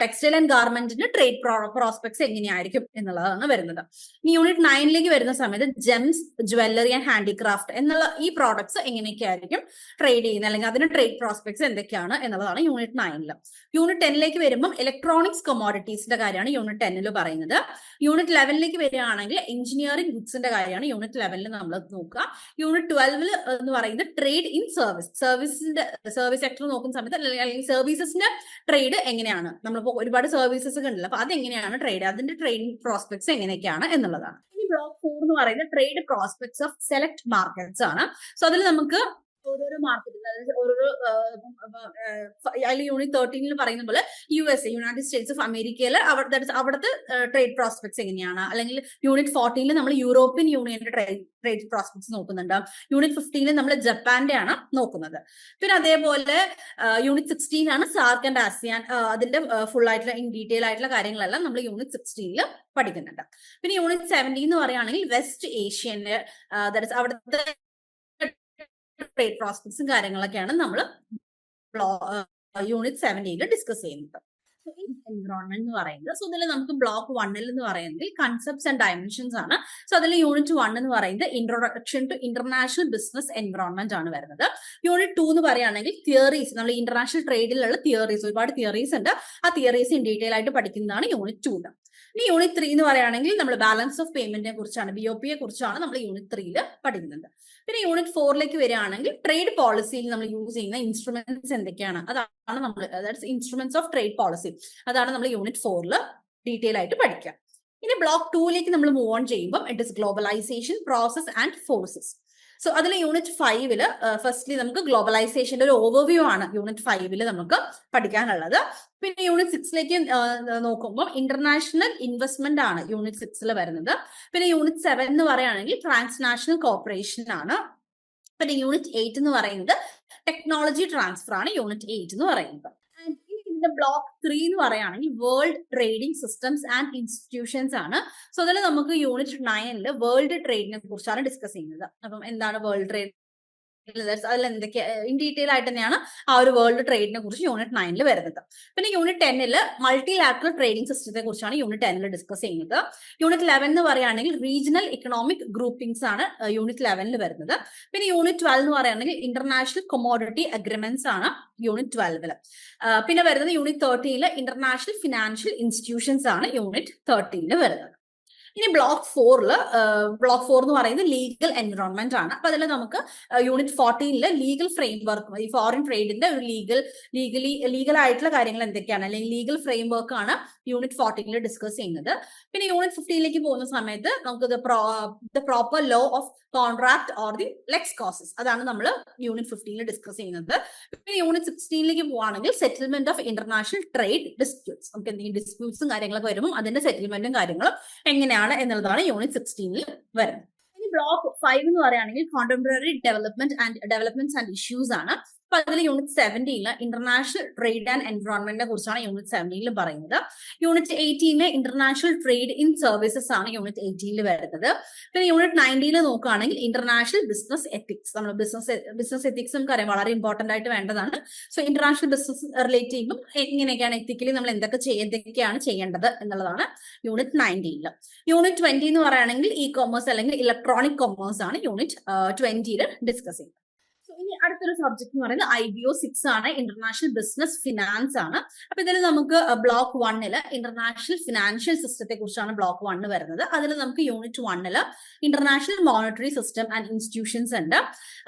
ടെക്സ്റ്റൈൽ ആൻഡ് ഗാർമെന്റിന്റെ ട്രേഡ് പ്രോസ്പെക്ട്സ് എങ്ങനെയായിരിക്കും എന്നുള്ളതാണ് വരുന്നത്. ഇനി യൂണിറ്റ് 9 വരുന്ന സമയത്ത് ജെംസ്, ജ്വല്ലറി ആൻഡ് ഹാൻഡിക്രാഫ്റ്റ് എന്നുള്ള ഈ പ്രോഡക്ട്സ് എങ്ങനെയൊക്കെ ആയിരിക്കും ട്രേഡ് ചെയ്യുന്നത്, അല്ലെങ്കിൽ അതിന്റെ ട്രേഡ് പ്രോസ്പെക്ട്സ് എന്തൊക്കെയാണ് എന്നുള്ളതാണ് യൂണിറ്റ് 9. യൂണിറ്റ് 10 വരുമ്പോൾ ഇലക്ട്രോണിക്സ് കൊമോഡിറ്റീസിന്റെ കാര്യമാണ് യൂണിറ്റ് 10 പറയുന്നത്. യൂണിറ്റ് 11 വരികയാണെങ്കിൽ എഞ്ചിനീയറിംഗ് ഗുഡ്സിന്റെ കാര്യമാണ് യൂണിറ്റ് 11 നമ്മൾ നോക്കുക. യൂണിറ്റ് 12 എന്ന് പറയുന്നത് ട്രേഡ് ഇൻ സർവീസ് സെക്ടർ നോക്കുന്ന സമയത്ത്, അല്ലെങ്കിൽ സർവീസസിന്റെ ട്രേഡ് എങ്ങനെയാണ്, നമ്മളിപ്പോ ഒരുപാട് സർവീസസ് ഉണ്ടല്ലോ, അപ്പൊ അതെങ്ങനെയാണ് ട്രേഡ്, അതിന്റെ ട്രേഡിംഗ് പ്രോസ്പെക്ട്സ് എങ്ങനെയൊക്കെയാണ് എന്നുള്ളതാണ്. ഇനി ബ്ലോക്ക് 4 എന്ന് പറയുന്നത് trade prospects of select markets ആണ്. സോ അതിൽ നമുക്ക് ഓരോരോ മാർക്കറ്റ്, അതായത് ഓരോരോ അതിൽ യൂണിറ്റ് 13 പറയുന്ന പോലെ USA, യുണൈറ്റഡ് സ്റ്റേറ്റ്സ് ഓഫ് അമേരിക്കയിൽ അവിടുത്തെ ട്രേഡ് പ്രോസ്പെക്ട്സ് എങ്ങനെയാണ്, അല്ലെങ്കിൽ യൂണിറ്റ് 14 നമ്മൾ യൂറോപ്യൻ യൂണിയന്റെ ട്രേഡ് പ്രോസ്പെക്ട്സ് നോക്കുന്നുണ്ട്. യൂണിറ്റ് 15 നമ്മൾ ജപ്പാന്റെ ആണ് നോക്കുന്നത്. പിന്നെ അതേപോലെ യൂണിറ്റ് 16 ആണ് സാർക്ക് ആൻഡ് ആസിയാൻ, അതിന്റെ ഫുൾ ആയിട്ടുള്ള ഇൻ ഡീറ്റെയിൽ ആയിട്ടുള്ള കാര്യങ്ങളെല്ലാം നമ്മൾ യൂണിറ്റ് 16 പഠിക്കുന്നുണ്ട്. പിന്നെ യൂണിറ്റ് 17 എന്ന് പറയുകയാണെങ്കിൽ വെസ്റ്റ് ഏഷ്യന്റെ അവിടുത്തെ ട്രേഡ് പ്രോസ്പെക്ട്സും കാര്യങ്ങളൊക്കെയാണ് നമ്മൾ യൂണിറ്റ് 17 ഡിസ്കസ് ചെയ്യുന്നത്. എൻവിറോൺമെന്റ് എന്ന് പറയുന്നത്, സോ ഇതിൽ നമുക്ക് ബ്ലോക്ക് 1 എന്ന് പറയുന്നത് കൺസെപ്റ്റ്സ് ആൻഡ് ഡയമെൻഷൻസ് ആണ്. സോ അതിൽ യൂണിറ്റ് 1 എന്ന് പറയുന്നത് introduction to international business environment ആണ് വരുന്നത്. യൂണിറ്റ് 2 എന്ന് പറയുകയാണെങ്കിൽ തിയറീസ്, നമ്മൾ ഇന്റർനാഷണൽ ട്രേഡിലുള്ള തിയറീസ്, ഒരുപാട് തിയറീസ് ഉണ്ട്, ആ തിയറീസ് ഇൻ ഡീറ്റെയിൽ ആയിട്ട് പഠിക്കുന്നതാണ് യൂണിറ്റ് 2. ഇനി യൂണിറ്റ് 3 എന്ന് പറയുകയാണെങ്കിൽ നമ്മൾ ബാലൻസ് ഓഫ് പേയ്മെന്റിനെ കുറിച്ചാണ്, BOP കുറിച്ചാണ് നമ്മൾ യൂണിറ്റ് 3 പഠിക്കുന്നത്. പിന്നെ യൂണിറ്റ് 4 വരികയാണെങ്കിൽ ട്രേഡ് പോളിസിയിൽ നമ്മൾ യൂസ് ചെയ്യുന്ന ഇൻസ്ട്രുമെന്റ്സ് എന്തൊക്കെയാണ്, അതാണ് നമ്മൾ, അതായത് ഇൻസ്ട്രുമെന്റ്സ് ഓഫ് ട്രേഡ് പോളിസി, അതാണ് നമ്മൾ യൂണിറ്റ് 4 ഡീറ്റെയിൽ ആയിട്ട് പഠിക്കുക. ഇനി ബ്ലോക്ക് 2 നമ്മൾ മൂവ് ഓൺ ചെയ്യുമ്പോൾ it is globalisation, process and forces. So അതിൽ യൂണിറ്റ് 5 ഫസ്റ്റ്ലി നമുക്ക് ഗ്ലോബലൈസേഷന്റെ ഒരു ഓവർവ്യൂ ആണ് യൂണിറ്റ് 5 നമുക്ക് പഠിക്കാനുള്ളത്. പിന്നെ യൂണിറ്റ് 6 നോക്കുമ്പോൾ ഇന്റർനാഷണൽ ഇൻവെസ്റ്റ്മെന്റ് ആണ് യൂണിറ്റ് 6 വരുന്നത്. പിന്നെ യൂണിറ്റ് 7 എന്ന് പറയുകയാണെങ്കിൽ ട്രാൻസ്നാഷണൽ കോർപ്പറേഷൻ ആണ്. പിന്നെ യൂണിറ്റ് 8 എന്ന് പറയുന്നത് ടെക്നോളജി ട്രാൻസ്ഫർ ആണ് യൂണിറ്റ് 8 എന്ന് പറയുന്നത്. ഇതിന്റെ ബ്ലോക്ക് 3 എന്ന് പറയുകയാണെങ്കിൽ world trading systems and institutions ആണ്. സോ അതിൽ നമുക്ക് യൂണിറ്റ് 9 വേൾഡ് ട്രേഡിനെ കുറിച്ചാണ് ഡിസ്കസ് ചെയ്യുന്നത്. അപ്പം എന്താണ് വേൾഡ് ട്രേഡ്, അതിൽ എന്തൊക്കെ ഇൻ ഡീറ്റെയിൽ ആയിട്ട് തന്നെയാണ് ആ ഒരു വേൾഡ് ട്രേഡിനെ കുറിച്ച് യൂണിറ്റ് 9 വരുന്നത്. പിന്നെ യൂണിറ്റ് 10 മൾട്ടിലാറ്ററൽ ട്രേഡിംഗ് സിസ്റ്റത്തെ കുറിച്ചാണ് യൂണിറ്റ് 10 ഡിസ്കസ് ചെയ്യുന്നത്. യൂണിറ്റ് 11 എന്ന് പറയുകയാണെങ്കിൽ റീജിയണൽ ഇക്കണോമിക് ഗ്രൂപ്പിംഗ്സ് ആണ് യൂണിറ്റ് 11 വരുന്നത്. പിന്നെ യൂണിറ്റ് 12 എന്ന് പറയുകയാണെങ്കിൽ ഇന്റർനാഷണൽ കൊമോഡിറ്റി അഗ്രിമെന്റ്സ് ആണ് യൂണിറ്റ് 12. പിന്നെ വരുന്നത് യൂണിറ്റ് 13 ഇന്റർനാഷണൽ ഫിനാൻഷ്യൽ ഇൻസ്റ്റിറ്റ്യൂഷൻസ് ആണ് യൂണിറ്റ് 13 വരുന്നത്. ഇനി ബ്ലോക്ക് 4 എന്ന് പറയുന്നത് ലീഗൽ എൻവിറോൺമെന്റ് ആണ്. അപ്പൊ അതിൽ നമുക്ക് യൂണിറ്റ് 14 ലീഗൽ ഫ്രെയിംവർക്ക്, ഈ ഫോറിൻ ട്രേഡിന്റെ ഒരു ലീഗൽ ആയിട്ടുള്ള കാര്യങ്ങൾ എന്തൊക്കെയാണ്, അല്ലെങ്കിൽ ലീഗൽ ഫ്രെയിംവർക്ക് ആണ് യൂണിറ്റ് 14 ഡിസ്കസ് ചെയ്യുന്നത്. പിന്നെ യൂണിറ്റ് 15 പോകുന്ന സമയത്ത് നമുക്ക് the proper law of contract or the lex causae, അതാണ് നമ്മൾ യൂണിറ്റ് 15 ഡിസ്കസ് ചെയ്യുന്നത്. പിന്നെ യൂണിറ്റ് 16 പോവുകയാണെങ്കിൽ settlement of international trade disputes, നമുക്ക് എന്തെങ്കിലും ഡിസ്പ്യൂട്ട്സും കാര്യങ്ങളൊക്കെ വരുമ്പോൾ അതിന്റെ സെറ്റിൽമെന്റും കാര്യങ്ങളും എങ്ങനെയാണ് എന്നുള്ളതാണ് യൂണിറ്റ് 16 വരുന്നത്. ഇനി ബ്ലോക്ക് 5 എന്ന് പറയുകയാണെങ്കിൽ കോണ്ടംപററി ഡെവലപ്മെന്റ്സ് ആൻഡ് ഇഷ്യൂസ് ആണ്. അപ്പൊ അതിൽ യൂണിറ്റ് 17 ഇന്റർനാഷണൽ ട്രേഡ് ആൻഡ് എൻവറോൺമെന്റിനെ കുറിച്ചാണ് യൂണിറ്റ് 17 പറയുന്നത്. Unit 18 international trade in services ആണ് യൂണിറ്റ് 18 വരുന്നത്. പിന്നെ യൂണിറ്റ് 19 നോക്കുകയാണെങ്കിൽ ഇന്റർനാഷണൽ ബിസിനസ് എത്തിക്സ്, നമ്മൾ ബിസിനസ് എത്തിക്സ് നമുക്കറിയാം വളരെ ഇമ്പോർട്ടന്റ് ആയിട്ട് വേണ്ടതാണ്. സോ ഇന്റർനാഷണൽ ബിസിനസ് റിലേറ്റ് ചെയ്യുമ്പോൾ എങ്ങനെയൊക്കെയാണ് എത്തിക്കലി നമ്മൾ എന്തൊക്കെയാണ് ചെയ്യേണ്ടത് എന്നുള്ളതാണ് യൂണിറ്റ് 19. യൂണിറ്റ് 20 എന്ന് പറയുകയാണെങ്കിൽ ഇ കൊമേഴ്സ് അല്ലെങ്കിൽ ഇലക്ട്രോണിക് കൊമേഴ്സ് ആണ് യൂണിറ്റ് 20 ഡിസ്കസ് ചെയ്യുന്നത്. ഇനി അടുത്തൊരു സബ്ജക്ട് എന്ന് പറയുന്നത് IBO 6 ആണ്, ഇന്റർനാഷണൽ ബിസിനസ് ഫിനാൻസ് ആണ്. അപ്പൊ ഇതിൽ നമുക്ക് ബ്ലോക്ക് 1 ഇന്റർനാഷണൽ ഫിനാൻഷ്യൽ സിസ്റ്റത്തെ കുറിച്ചാണ് ബ്ലോക്ക് 1 വരുന്നത്. അതിൽ നമുക്ക് unit 1 international monetary system and institutions ഉണ്ട്.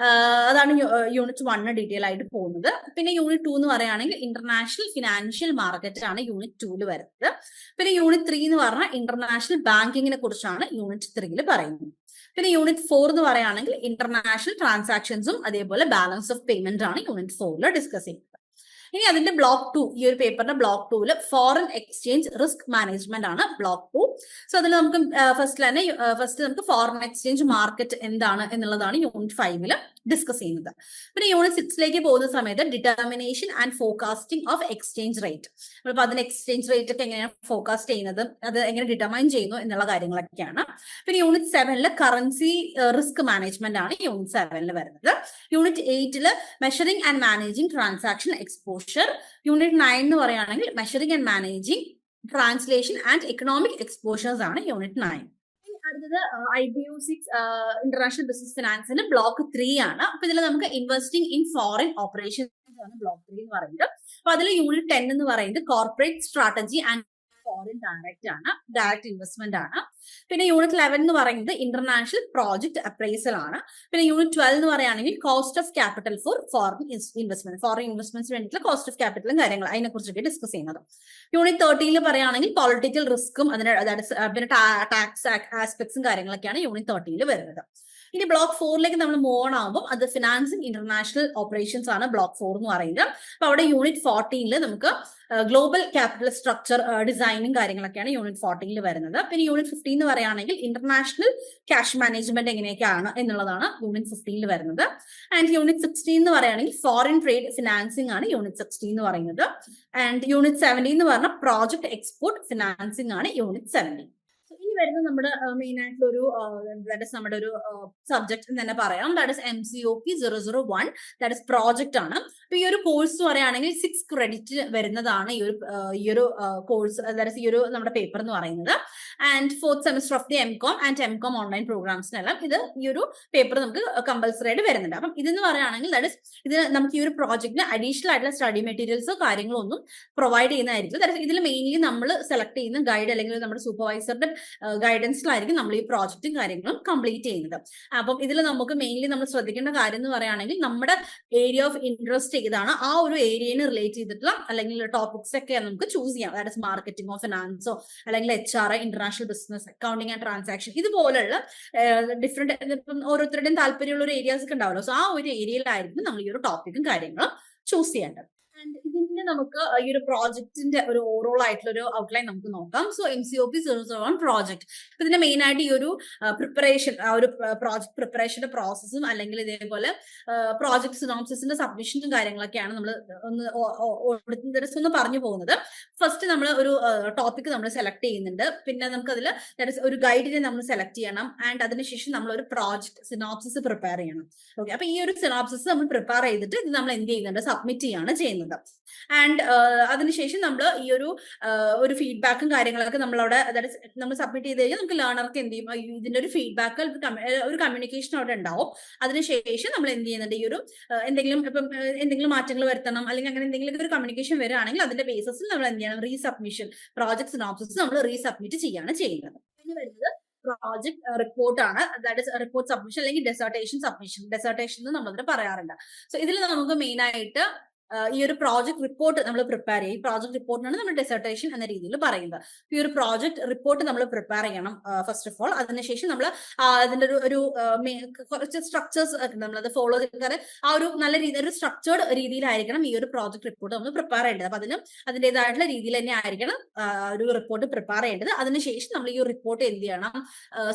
അതാണ് യൂണിറ്റ് 1 ഡീറ്റെയിൽ ആയിട്ട് പോകുന്നത്. പിന്നെ യൂണിറ്റ് 2 എന്ന് പറയുകയാണെങ്കിൽ ഇന്റർനാഷണൽ ഫിനാൻഷ്യൽ മാർക്കറ്റ് ആണ് യൂണിറ്റ് 2 വരുന്നത്. പിന്നെ യൂണിറ്റ് 3 എന്ന് പറഞ്ഞാൽ ഇന്റർനാഷണൽ ബാങ്കിങ്ങിനെ കുറിച്ചാണ് യൂണിറ്റ് 3 പറയുന്നത്. പിന്നെ യൂണിറ്റ് 4 എന്ന് പറയുകയാണെങ്കിൽ ഇന്റർനാഷണൽ ട്രാൻസാക്ഷൻസും അതേപോലെ ബാലൻസ് ഓഫ് പേയ്മെന്റ് ആണ് യൂണിറ്റ് 4 ഡിസ്കസ് ചെയ്യുന്നത്. ഇനി അതിന്റെ ബ്ലോക്ക് 2, ഈ ഒരു പേപ്പറിന്റെ block 2 foreign exchange risk management ആണ് ബ്ലോക്ക് 2. സോ അതിൽ നമുക്ക് ഫസ്റ്റ് നമുക്ക് ഫോറിൻ എക്സ്ചേഞ്ച് മാർക്കറ്റ് എന്താണ് എന്നുള്ളതാണ് യൂണിറ്റ് 5 ഡിസ്കസ് ചെയ്യുന്നത്. പിന്നെ യൂണിറ്റ് 6 പോകുന്ന സമയത്ത് determination and forecasting of exchange rate, നമ്മളിപ്പോൾ അതിന്റെ എക്സ്ചേഞ്ച് റേറ്റ് ഒക്കെ എങ്ങനെയാണ് ഫോർകാസ്റ്റ് ചെയ്യുന്നത്, അത് എങ്ങനെ ഡിറ്റർമൈൻ ചെയ്യുന്നു എന്നുള്ള കാര്യങ്ങളൊക്കെയാണ്. പിന്നെ യൂണിറ്റ് 7 കറൻസി റിസ്ക് മാനേജ്മെന്റ് ആണ് യൂണിറ്റ് 7 വരുന്നത്. Unit 8 measuring and managing transaction exposure. Unit 9 എന്ന് പറയുകയാണെങ്കിൽ measuring and managing translation and economic exposures ആണ് യൂണിറ്റ് 9. അടുത്തത് IBO 6 ഇന്റർനാഷണൽ ബിസിനസ് ഫിനാൻസിന് ബ്ലോക്ക് 3 ആണ്. അപ്പൊ ഇതിൽ നമുക്ക് ഇൻവെസ്റ്റിംഗ് ഇൻ ഫോറിൻ ഓപ്പറേഷൻസ് ആണ് ബ്ലോക്ക് 3 എന്ന് പറയുന്നത്. അപ്പൊ അതിൽ യൂണിറ്റ് 10 എന്ന് പറയുന്നത് corporate strategy and foreign direct investment ആണ്. പിന്നെ യൂണിറ്റ് 11 എന്ന് പറയുന്നത് ഇന്റർനാഷണൽ പ്രോജക്ട് അപ്രൈസൽ ആണ്. പിന്നെ യൂണിറ്റ് 12 എന്ന് പറയുകയാണെങ്കിൽ cost of capital four foreign investments വേണ്ടിയിട്ടുള്ള കോസ്റ്റ് ഓഫ് ക്യാപിറ്റലും കാര്യങ്ങൾ അതിനെ കുറിച്ചൊക്കെ ഡിസ്കസ് ചെയ്യുന്നത്. യൂണിറ്റ് 13 പറയുകയാണെങ്കിൽ പൊളിറ്റിക്കൽ റിസ്ക്കും പിന്നെ ടാക്സ് ആസ്പെക്ട്സും കാര്യങ്ങളൊക്കെയാണ് യൂണിറ്റ് 13 വരുന്നത്. ഇനി ബ്ലോക്ക് 4 നമ്മൾ മൂവ് ഓൺ ആകുമ്പോൾ അത് ഫിനാൻസിങ് ഇന്റർനാഷണൽ ഓപ്പറേഷൻസ് ആണ് ബ്ലോക്ക് 4 എന്ന് പറയുന്നത്. അപ്പൊ അവിടെ യൂണിറ്റ് 14 നമുക്ക് ഗ്ലോബൽ ക്യാപിറ്റൽ സ്ട്രക്ചർ ഡിസൈനും കാര്യങ്ങളൊക്കെയാണ് യൂണിറ്റ് 14 വരുന്നത്. പിന്നെ യൂണിറ്റ് 15 എന്ന് പറയുകയാണെങ്കിൽ ഇന്റർനാഷണൽ ക്യാഷ് മാനേജ്മെന്റ് എങ്ങനെയൊക്കെയാണ് എന്നുള്ളതാണ് യൂണിറ്റ് 15 വരുന്നത്. ആൻഡ് യൂണിറ്റ് 16 എന്ന് പറയുകയാണെങ്കിൽ ഫോറിൻ ട്രേഡ് ഫിനാൻസിങ് ആണ് യൂണിറ്റ് 16 എന്ന് പറയുന്നത്. ആൻഡ് യൂണിറ്റ് 17 എന്ന് പറഞ്ഞാൽ പ്രോജക്ട് എക്സ്പോർട്ട് ഫിനാൻസിങ് ആണ് യൂണിറ്റ് 17. ഇനി വരുന്നത് നമ്മുടെ മെയിൻ ആയിട്ടുള്ള ഒരു നമ്മുടെ ഒരു സബ്ജക്ട് എന്ന് തന്നെ പറയാം. That is MCOP 001, that is project ആണ്. അപ്പൊ ഈ ഒരു കോഴ്സ് പറയുകയാണെങ്കിൽ 6 ക്രെഡിറ്റ് വരുന്നതാണ് ഈ ഒരു കോഴ്സ്, ദാറ്റ് ഇസ് ഈ ഒരു നമ്മുടെ പേപ്പർ എന്ന് പറയുന്നത്. And 4th semester of the MCOM and MCOM online പ്രോഗ്രാംസിനെല്ലാം ഈ ഒരു പേപ്പർ നമുക്ക് കമ്പൽസറി ആയിട്ട് വരുന്നുണ്ട്. അപ്പം ഇതെന്ന് പറയുകയാണെങ്കിൽ ദാറ്റ് ഇസ് ഇത് നമുക്ക് ഈ ഒരു പ്രോജക്റ്റിന് അഡീഷണൽ ആയിട്ടുള്ള സ്റ്റഡി മെറ്റീരിയൽസോ കാര്യങ്ങളോ ഒന്നും പ്രൊവൈഡ് ചെയ്യുന്നതായിരിക്കും. ദാറ്റ് ഇസ് ഇതിൽ മെയിൻലി നമ്മൾ സെലക്ട് ചെയ്യുന്ന ഗൈഡ് അല്ലെങ്കിൽ നമ്മുടെ സൂപ്പർവൈസറുടെ ഗൈഡൻസിലായിരിക്കും നമ്മൾ ഈ പ്രോജക്റ്റും കാര്യങ്ങളും കംപ്ലീറ്റ് ചെയ്യുന്നത്. അപ്പം ഇതിൽ നമുക്ക് മെയിൻലി നമ്മൾ ശ്രദ്ധിക്കേണ്ട കാര്യം എന്ന് പറയുകയാണെങ്കിൽ നമ്മുടെ ഏരിയ ഓഫ് ഇൻട്രസ്റ്റ് ഏതാണ്, ആ ഒരു ഏരിയനെ റിലേറ്റ് ചെയ്തിട്ടുള്ള അല്ലെങ്കിൽ ടോപ്പിക്സ് ഒക്കെ നമുക്ക് ചൂസ് ചെയ്യാം. ദാറ്റ് ഇസ് മാർക്കറ്റിംഗോ ഫിനാൻസോ അല്ലെങ്കിൽ HR, international business, accounting and transaction, ഇതുപോലുള്ള ഡിഫറെന്റ് ഓരോരുത്തരുടെയും താല്പര്യമുള്ള ഒരു ഏരിയാസ് ഒക്കെ ഉണ്ടാവുമല്ലോ. സോ ആ ഒരു ഏരിയയിലായിരിക്കും നമ്മൾ ഈ ഒരു ടോപ്പിക്കും കാര്യങ്ങളും ചൂസ് ചെയ്യേണ്ടത്. And ഇതിന്റെ നമുക്ക് ഈ ഒരു പ്രോജക്റ്റിന്റെ ഒരു ഓവറോൾ ആയിട്ടുള്ള ഒരു ഔട്ട്ലൈൻ നമുക്ക് നോക്കാം. സോ MCOP 001 പ്രോജക്ട്, ഇതിന്റെ മെയിൻ ആയിട്ട് ഈ ഒരു പ്രിപ്പറേഷൻ, ആ ഒരു പ്രോജക്ട് പ്രിപ്പറേഷന്റെ പ്രോസസ്സും അല്ലെങ്കിൽ ഇതേപോലെ പ്രോജക്ട് സിനോപ്സിസിന്റെ സബ്മിഷനും കാര്യങ്ങളൊക്കെയാണ് നമ്മൾ ഒന്ന് പറഞ്ഞു പോകുന്നത്. ഫസ്റ്റ് നമ്മൾ ഒരു ടോപ്പിക് നമ്മൾ സെലക്ട് ചെയ്യുന്നുണ്ട്, പിന്നെ നമുക്ക് അതിൽ ഒരു ഗൈഡിനെ നമ്മൾ സെലക്ട് ചെയ്യണം, ആൻഡ് അതിനുശേഷം നമ്മൾ ഒരു പ്രോജക്ട് സിനോപ്സിസ് പ്രിപ്പയർ ചെയ്യണം. ഓക്കെ, അപ്പൊ ഈ ഒരു സിനോപ്സിസ് നമ്മൾ പ്രിപ്പയർ ചെയ്തിട്ട് ഇത് നമ്മൾ എന്ത് ചെയ്യുന്നുണ്ട്, സബ്മിറ്റ് ചെയ്യാണ് ചെയ്യുന്നത്. ആൻഡ് അതിനുശേഷം നമ്മൾ ഈ ഒരു ഫീഡ്ബാക്കും കാര്യങ്ങളൊക്കെ നമ്മളവിടെ, അതായത് നമ്മൾ സബ്മിറ്റ് ചെയ്ത് കഴിഞ്ഞാൽ നമുക്ക് ലേണർക്ക് എന്ത് ചെയ്യും, ഇതിന്റെ ഒരു ഫീഡ്ബാക്ക്, ഒരു കമ്മ്യൂണിക്കേഷൻ അവിടെ ഉണ്ടാവും. അതിനുശേഷം നമ്മൾ എന്ത് ചെയ്യുന്നുണ്ട്, ഈ ഒരു എന്തെങ്കിലും മാറ്റങ്ങൾ വരുത്തണം അല്ലെങ്കിൽ അങ്ങനെ എന്തെങ്കിലും ഒരു കമ്മ്യൂണിക്കേഷൻ വരികയാണെങ്കിൽ അതിന്റെ ബേസിസിൽ നമ്മൾ എന്ത് ചെയ്യണം, റീസബ്മിഷൻ, പ്രോജക്ട് സിനോപ്സിസ് നമ്മൾ റീസബ്മിറ്റ് ചെയ്യാണ് ചെയ്യുന്നത്. പിന്നെ വരുന്നത് പ്രോജക്ട് റിപ്പോർട്ടാണ്, അതായത് റിപ്പോർട്ട് സബ്മിഷൻ അല്ലെങ്കിൽ ഡെസർട്ടേഷൻ സബ്മിഷൻ. ഡെസർട്ടേഷൻ എന്ന് നമ്മളതിന് പറയാറുണ്ട്. സോ ഇതിൽ നമുക്ക് മെയിൻ ആയിട്ട് ഈ ഒരു പ്രോജക്ട് റിപ്പോർട്ട് നമ്മൾ പ്രിപ്പയർ ചെയ്യും. ഈ പ്രോജക്ട് റിപ്പോർട്ടിനാണ് നമ്മൾ ഡെസർട്ടേഷൻ എന്ന രീതിയിൽ പറയുന്നത്. ഈ ഒരു പ്രോജക്ട് റിപ്പോർട്ട് നമ്മൾ പ്രിപ്പയർ ചെയ്യണം ഫസ്റ്റ് ഓഫ് ഓൾ. അതിനുശേഷം നമ്മൾ അതിന്റെ ഒരു കുറച്ച് സ്ട്രക്ചേഴ്സ് നമ്മളത് ഫോളോ ചെയ്താൽ ആ ഒരു നല്ല രീതിയിൽ ഒരു സ്ട്രക്ചേർഡ് രീതിയിലായിരിക്കണം ഈ ഒരു പ്രോജക്ട് റിപ്പോർട്ട് നമ്മൾ പ്രിപ്പയർ ചെയ്യേണ്ടത്. അപ്പൊ അതിനും അതിൻ്റെതായിട്ടുള്ള രീതിയിൽ തന്നെ ആയിരിക്കണം ഒരു റിപ്പോർട്ട് പ്രിപ്പയർ ചെയ്യേണ്ടത്. അതിനുശേഷം നമ്മൾ ഈ ഒരു റിപ്പോർട്ട് എന്ത് ചെയ്യണം,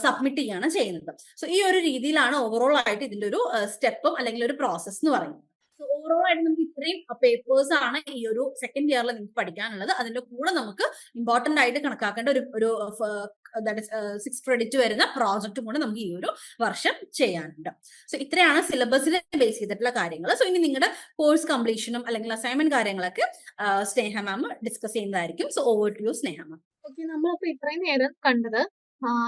സബ്മിറ്റ് ചെയ്യാണ് ചെയ്യുന്നത്. സോ ഈ ഒരു രീതിയിലാണ് ഓവറോൾ ആയിട്ട് ഇതിന്റെ ഒരു സ്റ്റെപ്പും അല്ലെങ്കിൽ ഒരു പ്രോസസ് എന്ന് പറയുന്നത്. സോ ഓവറോൾ ആയിട്ട് നമുക്ക് ഇത്രയും പേപ്പേഴ്സ് ആണ് ഈ ഒരു സെക്കൻഡ് ഇയറിൽ നിങ്ങൾക്ക് പഠിക്കാനുള്ളത്. അതിന്റെ കൂടെ നമുക്ക് ഇമ്പോർട്ടന്റ് ആയിട്ട് കണക്കാക്കേണ്ട ഒരു 6 ക്രെഡിറ്റ് വരുന്ന പ്രോജക്റ്റും കൂടെ നമുക്ക് ഈ ഒരു വർഷം ചെയ്യാനുണ്ട്. സോ ഇത്രയാണ് സിലബസിൽ ബേസ് ചെയ്തിട്ടുള്ള കാര്യങ്ങൾ. സോ ഇനി നിങ്ങളുടെ കോഴ്സ് കംപ്ലീഷനും അല്ലെങ്കിൽ അസൈൻമെന്റ് കാര്യങ്ങളൊക്കെ സ്നേഹ മാം ഡിസ്കസ് ചെയ്യുന്നതായിരിക്കും. So over to you Sneha ma'am. Okay, നമ്മളിപ്പോ ഇത്രയും നേരം കണ്ടത്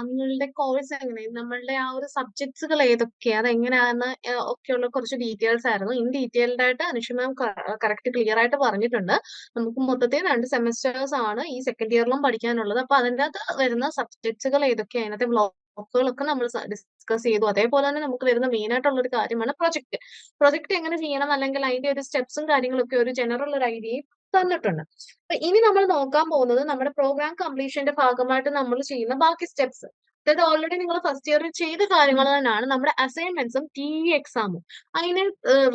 നിങ്ങളുടെ കോഴ്സ് എങ്ങനെ, നമ്മളുടെ ആ ഒരു സബ്ജക്ട്സുകൾ ഏതൊക്കെയാ, അതെങ്ങനെയാണെന്ന് ഒക്കെയുള്ള കുറച്ച് ഡീറ്റെയിൽസ് ആയിരുന്നു. ഇൻ ഡീറ്റെയിൽഡ് ആയിട്ട് അനുഷ മാം കറക്റ്റ് ക്ലിയർ ആയിട്ട് പറഞ്ഞിട്ടുണ്ട്. നമുക്ക് മൊത്തത്തിൽ 2 സെമസ്റ്റേഴ്സ് ആണ് ഈ സെക്കൻഡ് ഇയറിലും പഠിക്കാനുള്ളത്. അപ്പൊ അതിൻ്റെ അകത്ത് വരുന്ന സബ്ജക്ട്സുകൾ ഏതൊക്കെയാണ്, അതിനകത്തെ ബ്ലോക്കുകളൊക്കെ നമ്മൾ ഡിസ്കസ് ചെയ്തു. അതേപോലെ തന്നെ നമുക്ക് വരുന്ന മെയിൻ ആയിട്ടുള്ള ഒരു കാര്യമാണ് പ്രൊജക്ട് എങ്ങനെ ചെയ്യണം, അല്ലെങ്കിൽ അതിന്റെ ഒരു സ്റ്റെപ്സും കാര്യങ്ങളൊക്കെ ഒരു ജനറൽ ഒരു ഐഡിയയും തന്നിട്ടുണ്ട്. അപ്പൊ ഇനി നമ്മൾ നോക്കാൻ പോകുന്നത് നമ്മുടെ പ്രോഗ്രാം കംപ്ലീഷന്റെ ഭാഗമായിട്ട് നമ്മൾ ചെയ്യുന്ന ബാക്കി സ്റ്റെപ്സ്. അതായത് ഓൾറെഡി നിങ്ങൾ ഫസ്റ്റ് ഇയറിൽ ചെയ്ത കാര്യങ്ങൾ തന്നെയാണ് നമ്മുടെ അസൈൻമെന്റ്സും TE എക്സാമും. അതിനെ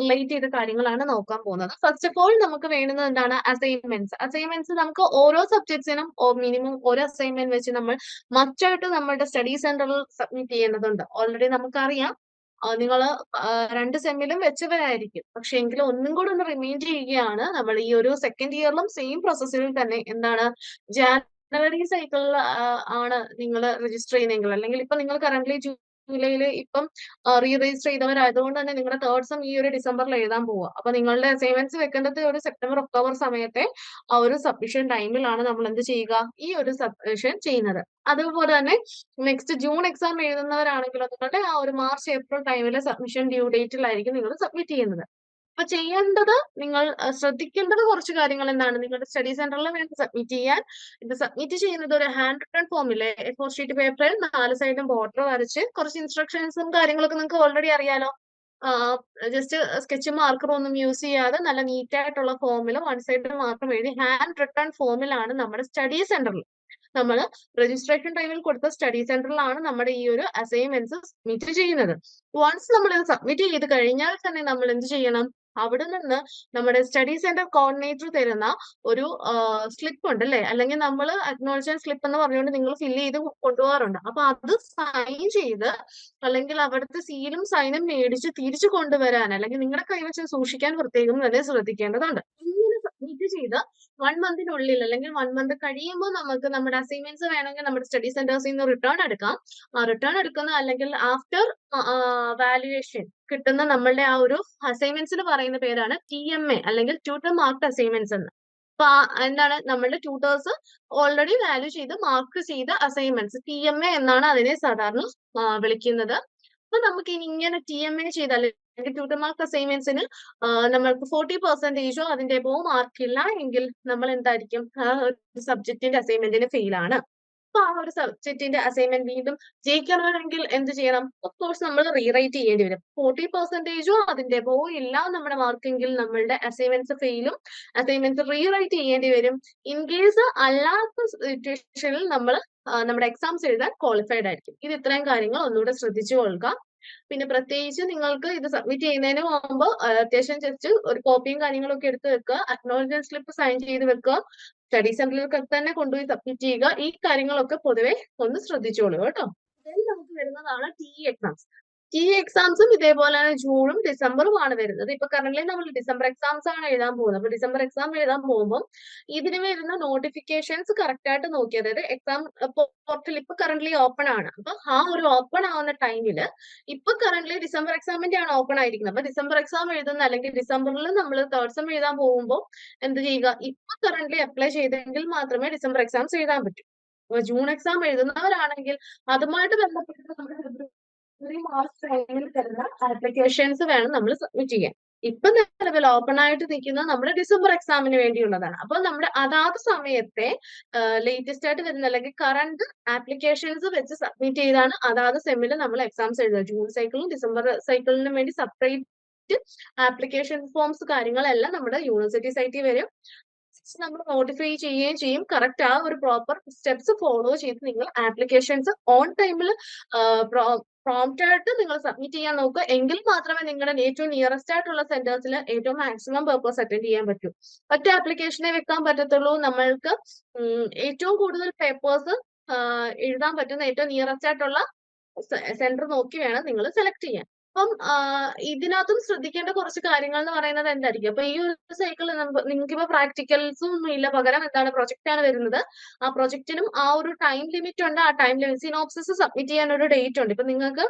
റിലേറ്റ് ചെയ്ത കാര്യങ്ങളാണ് നോക്കാൻ പോകുന്നത്. ഫസ്റ്റ് ഓഫ് ഓൾ നമുക്ക് വേണ്ടുന്നത് എന്താണ്, അസൈൻമെന്റ്സ് നമുക്ക് ഓരോ സബ്ജക്ട്സിനും മിനിമം ഒരു അസൈൻമെന്റ് വെച്ച് നമ്മൾ മസ്റ്റായിട്ട് നമ്മുടെ സ്റ്റഡി സെന്ററിൽ സബ്മിറ്റ് ചെയ്യേണ്ടതുണ്ട്. ഓൾറെഡി നമുക്കറിയാം നിങ്ങൾ 2 സെമ്മിലും വെച്ചവരായിരിക്കും. പക്ഷെ എങ്കിലും ഒന്നും കൂടെ ഒന്ന് റിമൈൻഡ് ചെയ്യുകയാണ്, നമ്മൾ ഈ ഒരു സെക്കൻഡ് ഇയറിലും സെയിം പ്രോസസ്സിൽ തന്നെ എന്താണ്, ജാനുവരി സൈക്കിളിൽ ആണ് നിങ്ങൾ രജിസ്റ്റർ ചെയ്യുന്നതെങ്കിൽ, അല്ലെങ്കിൽ ഇപ്പൊ നിങ്ങൾ കറന്റ് ജൂലൈയിൽ ഇപ്പം രജിസ്റ്റർ ചെയ്തവരായതുകൊണ്ട് തന്നെ നിങ്ങളുടെ തേർഡ് സെം ഈ ഒരു ഡിസംബറിൽ എഴുതാൻ പോവുക. അപ്പൊ നിങ്ങളുടെ അസൈൻമെന്റ്സ് വെക്കേണ്ടത് ഒരു സെപ്റ്റംബർ ഒക്ടോബർ സമയത്തെ ആ ഒരു സബ്മിഷൻ ടൈമിലാണ് നമ്മൾ എന്ത് ചെയ്യുക, ഈ ഒരു സബ്മിഷൻ ചെയ്യുന്നത്. അതുപോലെ തന്നെ നെക്സ്റ്റ് ജൂൺ എക്സാം എഴുതുന്നവരാണെങ്കിലും നിങ്ങളുടെ ആ ഒരു മാർച്ച് ഏപ്രിൽ ടൈമിലെ സബ്മിഷൻ ഡ്യൂ ഡേറ്റിലായിരിക്കും നിങ്ങൾ സബ്മിറ്റ് ചെയ്യുന്നത്. അപ്പൊ ചെയ്യേണ്ടത്, നിങ്ങൾ ശ്രദ്ധിക്കേണ്ടത് കുറച്ച് കാര്യങ്ങൾ എന്താണ്, നിങ്ങളുടെ സ്റ്റഡി സെന്ററിൽ വേണ്ടി സബ്മിറ്റ് ചെയ്യാൻ. ഇത് സബ്മിറ്റ് ചെയ്യുന്നത് ഒരു ഹാൻഡ് റിട്ടൺ ഫോമിലെ A4 ഷീറ്റ് പേപ്പറിൽ 4 സൈഡും ബോർഡർ വരച്ച് കുറച്ച് ഇൻസ്ട്രക്ഷൻസും കാര്യങ്ങളൊക്കെ നിങ്ങൾക്ക് ഓൾറെഡി അറിയാലോ. ജസ്റ്റ് സ്കെച്ചും മാർക്കറും ഒന്നും യൂസ് ചെയ്യാതെ നല്ല നീറ്റ് ആയിട്ടുള്ള ഫോമിൽ 1 സൈഡ് മാത്രം എഴുതി ഹാൻഡ് റിട്ടൺ ഫോമിലാണ് നമ്മുടെ സ്റ്റഡി സെന്ററിൽ, നമ്മൾ രജിസ്ട്രേഷൻ ടൈമിൽ കൊടുത്ത സ്റ്റഡി സെന്ററിലാണ് നമ്മുടെ ഈ ഒരു അസൈൻമെന്റ്സ് സബ്മിറ്റ് ചെയ്യുന്നത്. വൺസ് നമ്മൾ ഇത് സബ്മിറ്റ് ചെയ്ത് കഴിഞ്ഞാൽ തന്നെ നമ്മൾ എന്ത് ചെയ്യണം, അവിടെ നിന്ന് നമ്മുടെ സ്റ്റഡി സെന്റർ കോർഡിനേറ്റർ തരുന്ന ഒരു സ്ലിപ്പ് ഉണ്ട് അല്ലെ, അല്ലെങ്കിൽ നമ്മൾ അക്നോളജ്മെന്റ് സ്ലിപ്പ് എന്ന് പറഞ്ഞുകൊണ്ട് നിങ്ങൾ ഫില്ല് ചെയ്ത് കൊണ്ടുപോകാറുണ്ട്. അപ്പൊ അത് സൈൻ ചെയ്ത് അല്ലെങ്കിൽ അവിടുത്തെ സീലും സൈനും മേടിച്ച് തിരിച്ചു കൊണ്ടുവരാൻ, അല്ലെങ്കിൽ നിങ്ങളുടെ കൈവശം സൂക്ഷിക്കാൻ പ്രത്യേകം തന്നെ ശ്രദ്ധിക്കേണ്ടതുണ്ട്. ഇങ്ങനെ സബ്മിറ്റ് ചെയ്ത് 1 മന്തിനുള്ളിൽ അല്ലെങ്കിൽ 1 മന്ത് കഴിയുമ്പോൾ നമുക്ക് നമ്മുടെ അസൈൻമെന്റ്സ് വേണമെങ്കിൽ നമ്മുടെ സ്റ്റഡി സെന്റേഴ്സിൽ നിന്ന് റിട്ടേൺ എടുക്കാം. റിട്ടേൺ എടുക്കുന്ന അല്ലെങ്കിൽ ആഫ്റ്റർ വാല്യുവേഷൻ കിട്ടുന്ന നമ്മളുടെ ആ ഒരു അസൈൻമെന്റ്സിന് പറയുന്ന പേരാണ് TMA അല്ലെങ്കിൽ ട്യൂട്ടർ മാർക്ക് അസൈൻമെന്റ്സ് എന്ന്. അപ്പൊ എന്താണ്, നമ്മളുടെ ട്യൂട്ടേഴ്സ് ഓൾറെഡി വാല്യൂ ചെയ്ത് മാർക്ക് ചെയ്ത അസൈൻമെന്റ്സ് TMA എന്നാണ് അതിനെ സാധാരണ വിളിക്കുന്നത്. അപ്പൊ നമുക്ക് ഇനി ഇങ്ങനെ TMA ചെയ്താൽ ട്യൂട്ടർ മാർക്ക് അസൈൻമെന്റ്സിന് നമ്മൾക്ക് 40% അതിന്റെ എബോവ് മാർക്കില്ല എങ്കിൽ നമ്മൾ എന്തായിരിക്കും, സബ്ജക്റ്റിന്റെ അസൈൻമെന്റിന് ഫെയിൽ ആണ്. അപ്പൊ ആ ഒരു സബ്ജക്റ്റിന്റെ അസൈൻമെന്റ് വീണ്ടും ജയിക്കണമെങ്കിൽ എന്ത് ചെയ്യണം, ഓഫ് കോഴ്സ് നമ്മൾ റീറൈറ്റ് ചെയ്യേണ്ടി വരും. 40% അതിന്റെ എബോവ് ഇല്ല നമ്മുടെ മാർക്കെങ്കിൽ നമ്മളുടെ അസൈൻമെന്റ്സ് ഫെയിലും, അസൈൻമെന്റ്സ് റീറൈറ്റ് ചെയ്യേണ്ടി വരും. ഇൻ കേസ് അല്ലാത്ത സിറ്റുവേഷനിൽ നമ്മൾ നമ്മുടെ എക്സാംസ് എഴുതാൻ ക്വാളിഫൈഡ് ആയിരിക്കും. ഇത് ഇത്രയും കാര്യങ്ങൾ ഒന്നുകൂടെ ശ്രദ്ധിച്ചു കൊള്ളുക. പിന്നെ പ്രത്യേകിച്ച് നിങ്ങൾക്ക് ഇത് സബ്മിറ്റ് ചെയ്യുന്നതിന് മുമ്പ് അത്യാവശ്യം ജസ്റ്റ് ഒരു കോപ്പിയും കാര്യങ്ങളൊക്കെ എടുത്ത് വെക്കുക, അക്നോളജ്മെന്റ് സ്ലിപ്പ് സൈൻ ചെയ്ത് വെക്കുക, സ്റ്റഡി സെന്ററിലൊക്കെ തന്നെ കൊണ്ടുപോയി സബ്മിറ്റ് ചെയ്യുക. ഈ കാര്യങ്ങളൊക്കെ പൊതുവെ ഒന്ന് ശ്രദ്ധിച്ചോളൂ കേട്ടോ. Then നമുക്ക് വരുന്നതാണ് എക്സാംസ്. എക്സാംസും ഇതേപോലെ തന്നെ ജൂണും ഡിസംബറുമാണ് വരുന്നത്. ഇപ്പൊ കറന്റ് നമ്മൾ ഡിസംബർ എക്സാംസ് ആണ് എഴുതാൻ പോകുന്നത്. അപ്പൊ ഡിസംബർ എക്സാം എഴുതാൻ പോകുമ്പോൾ ഇതിന് വരുന്ന നോട്ടിഫിക്കേഷൻസ് കറക്റ്റ് ആയിട്ട് നോക്കി, അതായത് എക്സാം പോർട്ടൽ ഇപ്പൊ കറന്റ് ഓപ്പൺ ആണ്. അപ്പൊ ആ ഒരു ഓപ്പൺ ആവുന്ന ടൈമില് ഇപ്പൊ കറന്റ് ഡിസംബർ എക്സാമിന്റെ ആണ് ഓപ്പൺ ആയിരിക്കുന്നത്. അപ്പൊ ഡിസംബർ എക്സാം എഴുതുന്ന അല്ലെങ്കിൽ ഡിസംബറിൽ നമ്മൾ തേർഡ് സെം എഴുതാൻ പോകുമ്പോൾ എന്ത് ചെയ്യുക, ഇപ്പൊ കറന്റ് അപ്ലൈ ചെയ്തെങ്കിൽ മാത്രമേ ഡിസംബർ എക്സാംസ് എഴുതാൻ പറ്റൂ. ജൂൺ എക്സാം എഴുതുന്നവരാണെങ്കിൽ അതുമായിട്ട് ബന്ധപ്പെട്ട് നമ്മുടെ ഫെബ്രുവരി മാർച്ച് ടൈമിൽ തരുന്ന ആപ്ലിക്കേഷൻസ് വേണം നമ്മൾ സബ്മിറ്റ് ചെയ്യാൻ. ഇപ്പൊ നിലവിൽ ഓപ്പൺ ആയിട്ട് നിൽക്കുന്നത് നമ്മുടെ ഡിസംബർ എക്സാമിന് വേണ്ടിയുള്ളതാണ്. അപ്പൊ നമ്മുടെ അതാത് സമയത്തെ ലേറ്റസ്റ്റ് ആയിട്ട് വരുന്ന അല്ലെങ്കിൽ കറണ്ട് ആപ്ലിക്കേഷൻസ് വെച്ച് സബ്മിറ്റ് ചെയ്താണ് അതാത് സെമ്മിൽ നമ്മൾ എക്സാംസ് എഴുതുക. ജൂൺ സൈക്കിളും ഡിസംബർ സൈക്കിളിനും വേണ്ടി സെപ്പറേറ്റ് ആപ്ലിക്കേഷൻ ഫോംസ് കാര്യങ്ങളെല്ലാം നമ്മുടെ യൂണിവേഴ്സിറ്റി സൈറ്റിൽ വരും. നമ്മൾ നോട്ടിഫൈ ചെയ്യുകയും ചെയ്യും. കറക്റ്റ് ആ ഒരു പ്രോപ്പർ സ്റ്റെപ്സ് ഫോളോ ചെയ്ത് നിങ്ങൾ ആപ്ലിക്കേഷൻസ് ഓൺ ടൈമിൽ പ്രോംപ്റ്റ് ആയിട്ട് നിങ്ങൾ സബ്മിറ്റ് ചെയ്യാൻ നോക്കുക. എങ്കിൽ മാത്രമേ നിങ്ങളുടെ ഏറ്റവും നിയറസ്റ്റ് ആയിട്ടുള്ള സെന്റേഴ്സിൽ ഏറ്റവും മാക്സിമം പേർപ്പസ് അറ്റൻഡ് ചെയ്യാൻ പറ്റൂ. ഒറ്റ ആപ്ലിക്കേഷനെ വെക്കാൻ പറ്റത്തുള്ളൂ. നമ്മൾക്ക് ഏറ്റവും കൂടുതൽ പേപ്പേഴ്സ് എഴുതാൻ പറ്റുന്ന ഏറ്റവും നിയറസ്റ്റ് ആയിട്ടുള്ള സെന്റർ നോക്കി വേണം നിങ്ങൾ സെലക്ട് ചെയ്യാൻ. അപ്പം ഇതിനകത്തും ശ്രദ്ധിക്കേണ്ട കുറച്ച് കാര്യങ്ങൾ എന്ന് പറയുന്നത് എന്തായിരിക്കും? അപ്പൊ ഈ ഒരു സൈക്കിൾ നിങ്ങൾക്ക് ഇപ്പൊ പ്രാക്ടിക്കൽസും ഒന്നും ഇല്ല, പകരം എന്താണ് പ്രൊജക്റ്റ് ആണ് വരുന്നത്. ആ പ്രൊജക്റ്റിനും ആ ഒരു ടൈം ലിമിറ്റ് ഉണ്ട്. ആ ടൈം ലിമിറ്റ് സിനോപ്സിസ് സബ്മിറ്റ് ചെയ്യാൻ ഒരു ഡേറ്റ് ഉണ്ട്. ഇപ്പൊ നിങ്ങൾക്ക്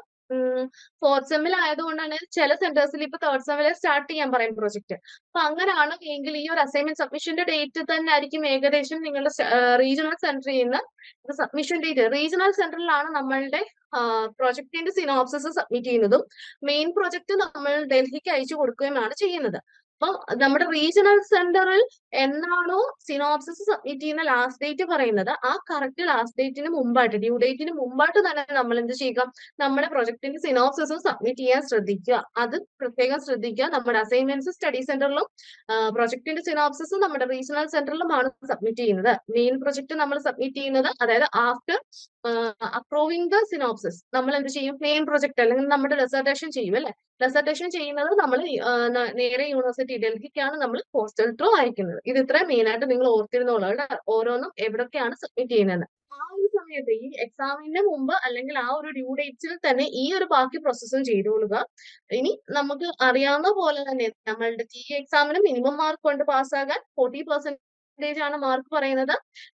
ഫോർത്ത് സെമ്മിൽ ആയതുകൊണ്ടാണ് ചില സെന്റേഴ്സിൽ ഇപ്പൊ തേർഡ് സെമ്മിൽ സ്റ്റാർട്ട് ചെയ്യാൻ പറയും പ്രൊജക്ട്. അപ്പൊ അങ്ങനെയാണ് എങ്കിൽ ഈ ഒരു അസൈൻമെന്റ് സബ്മിഷന്റെ ഡേറ്റ് തന്നെ ആയിരിക്കും ഏകദേശം നിങ്ങളുടെ റീജിയണൽ സെന്ററിൽ നിന്ന് സബ്മിഷൻ ഡേറ്റ്. റീജിയണൽ സെന്ററിലാണ് നമ്മളുടെ പ്രൊജക്ടിന്റെ സിനോപ്സിസ് സബ്മിറ്റ് ചെയ്യുന്നതും മെയിൻ പ്രൊജക്ട് നമ്മൾ ഡൽഹിക്ക് അയച്ചു കൊടുക്കുകയുമാണ് ചെയ്യുന്നത്. അപ്പൊ നമ്മുടെ റീജിയണൽ സെന്ററിൽ എന്നാണോ സിനോപ്സിസ് സബ്മിറ്റ് ചെയ്യുന്ന ലാസ്റ്റ് ഡേറ്റ് പറയുന്നത്, ആ കറക്റ്റ് ലാസ്റ്റ് ഡേറ്റിന് മുമ്പായിട്ട്, ഡ്യൂ ഡേറ്റിന് മുമ്പായിട്ട് തന്നെ നമ്മൾ എന്ത് ചെയ്യുക, നമ്മുടെ പ്രൊജക്ടിന്റെ സിനോപ്സിസ് സബ്മിറ്റ് ചെയ്യാൻ ശ്രദ്ധിക്കുക. അത് പ്രത്യേകം ശ്രദ്ധിക്കുക. നമ്മുടെ അസൈൻമെന്റ്സ് സ്റ്റഡി സെന്ററിലും പ്രൊജക്ടിന്റെ സിനോപ്സിസ് നമ്മുടെ റീജിയണൽ സെന്ററിലുമാണ് സബ്മിറ്റ് ചെയ്യുന്നത്. മെയിൻ പ്രൊജക്ട് നമ്മൾ സബ്മിറ്റ് ചെയ്യുന്നത്, അതായത് ആഫ്റ്റർ അപ്രൂവിംഗ് ദ സിനോപ്സിസ് നമ്മൾ എന്ത് ചെയ്യും, മെയിൻ പ്രൊജക്ട് അല്ലെങ്കിൽ നമ്മുടെ ഡെസർട്ടേഷൻ ചെയ്യും അല്ലെ. ഡെസർട്ടേഷൻ ചെയ്യുന്നത് നമ്മൾ നേരെ യൂണിവേഴ്സിറ്റി ഡൽഹിക്കാണ് നമ്മൾ പോസ്റ്റൽ ത്രൂ അയക്കുന്നത്. ഇത് ഇത്രയും മെയിൻ ആയിട്ട് നിങ്ങൾ ഓർത്തിരുന്നോളൂ. ഓരോന്നും എവിടൊക്കെയാണ് സബ്മിറ്റ് ചെയ്യുന്നത്. ആ ഒരു സമയത്ത് ഈ എക്സാമിന് മുമ്പ് അല്ലെങ്കിൽ ആ ഒരു ഡ്യൂ ഡേറ്റിൽ തന്നെ ഈ ഒരു ബാക്കി പ്രോസസ്സും ചെയ്തോളുക. ഇനി നമുക്ക് അറിയാവുന്ന പോലെ തന്നെ നമ്മളുടെ എക്സാമിന് മിനിമം മാർക്ക് കൊണ്ട് പാസ്സാകാൻ 40% ആണ് മാർക്ക് പറയുന്നത്.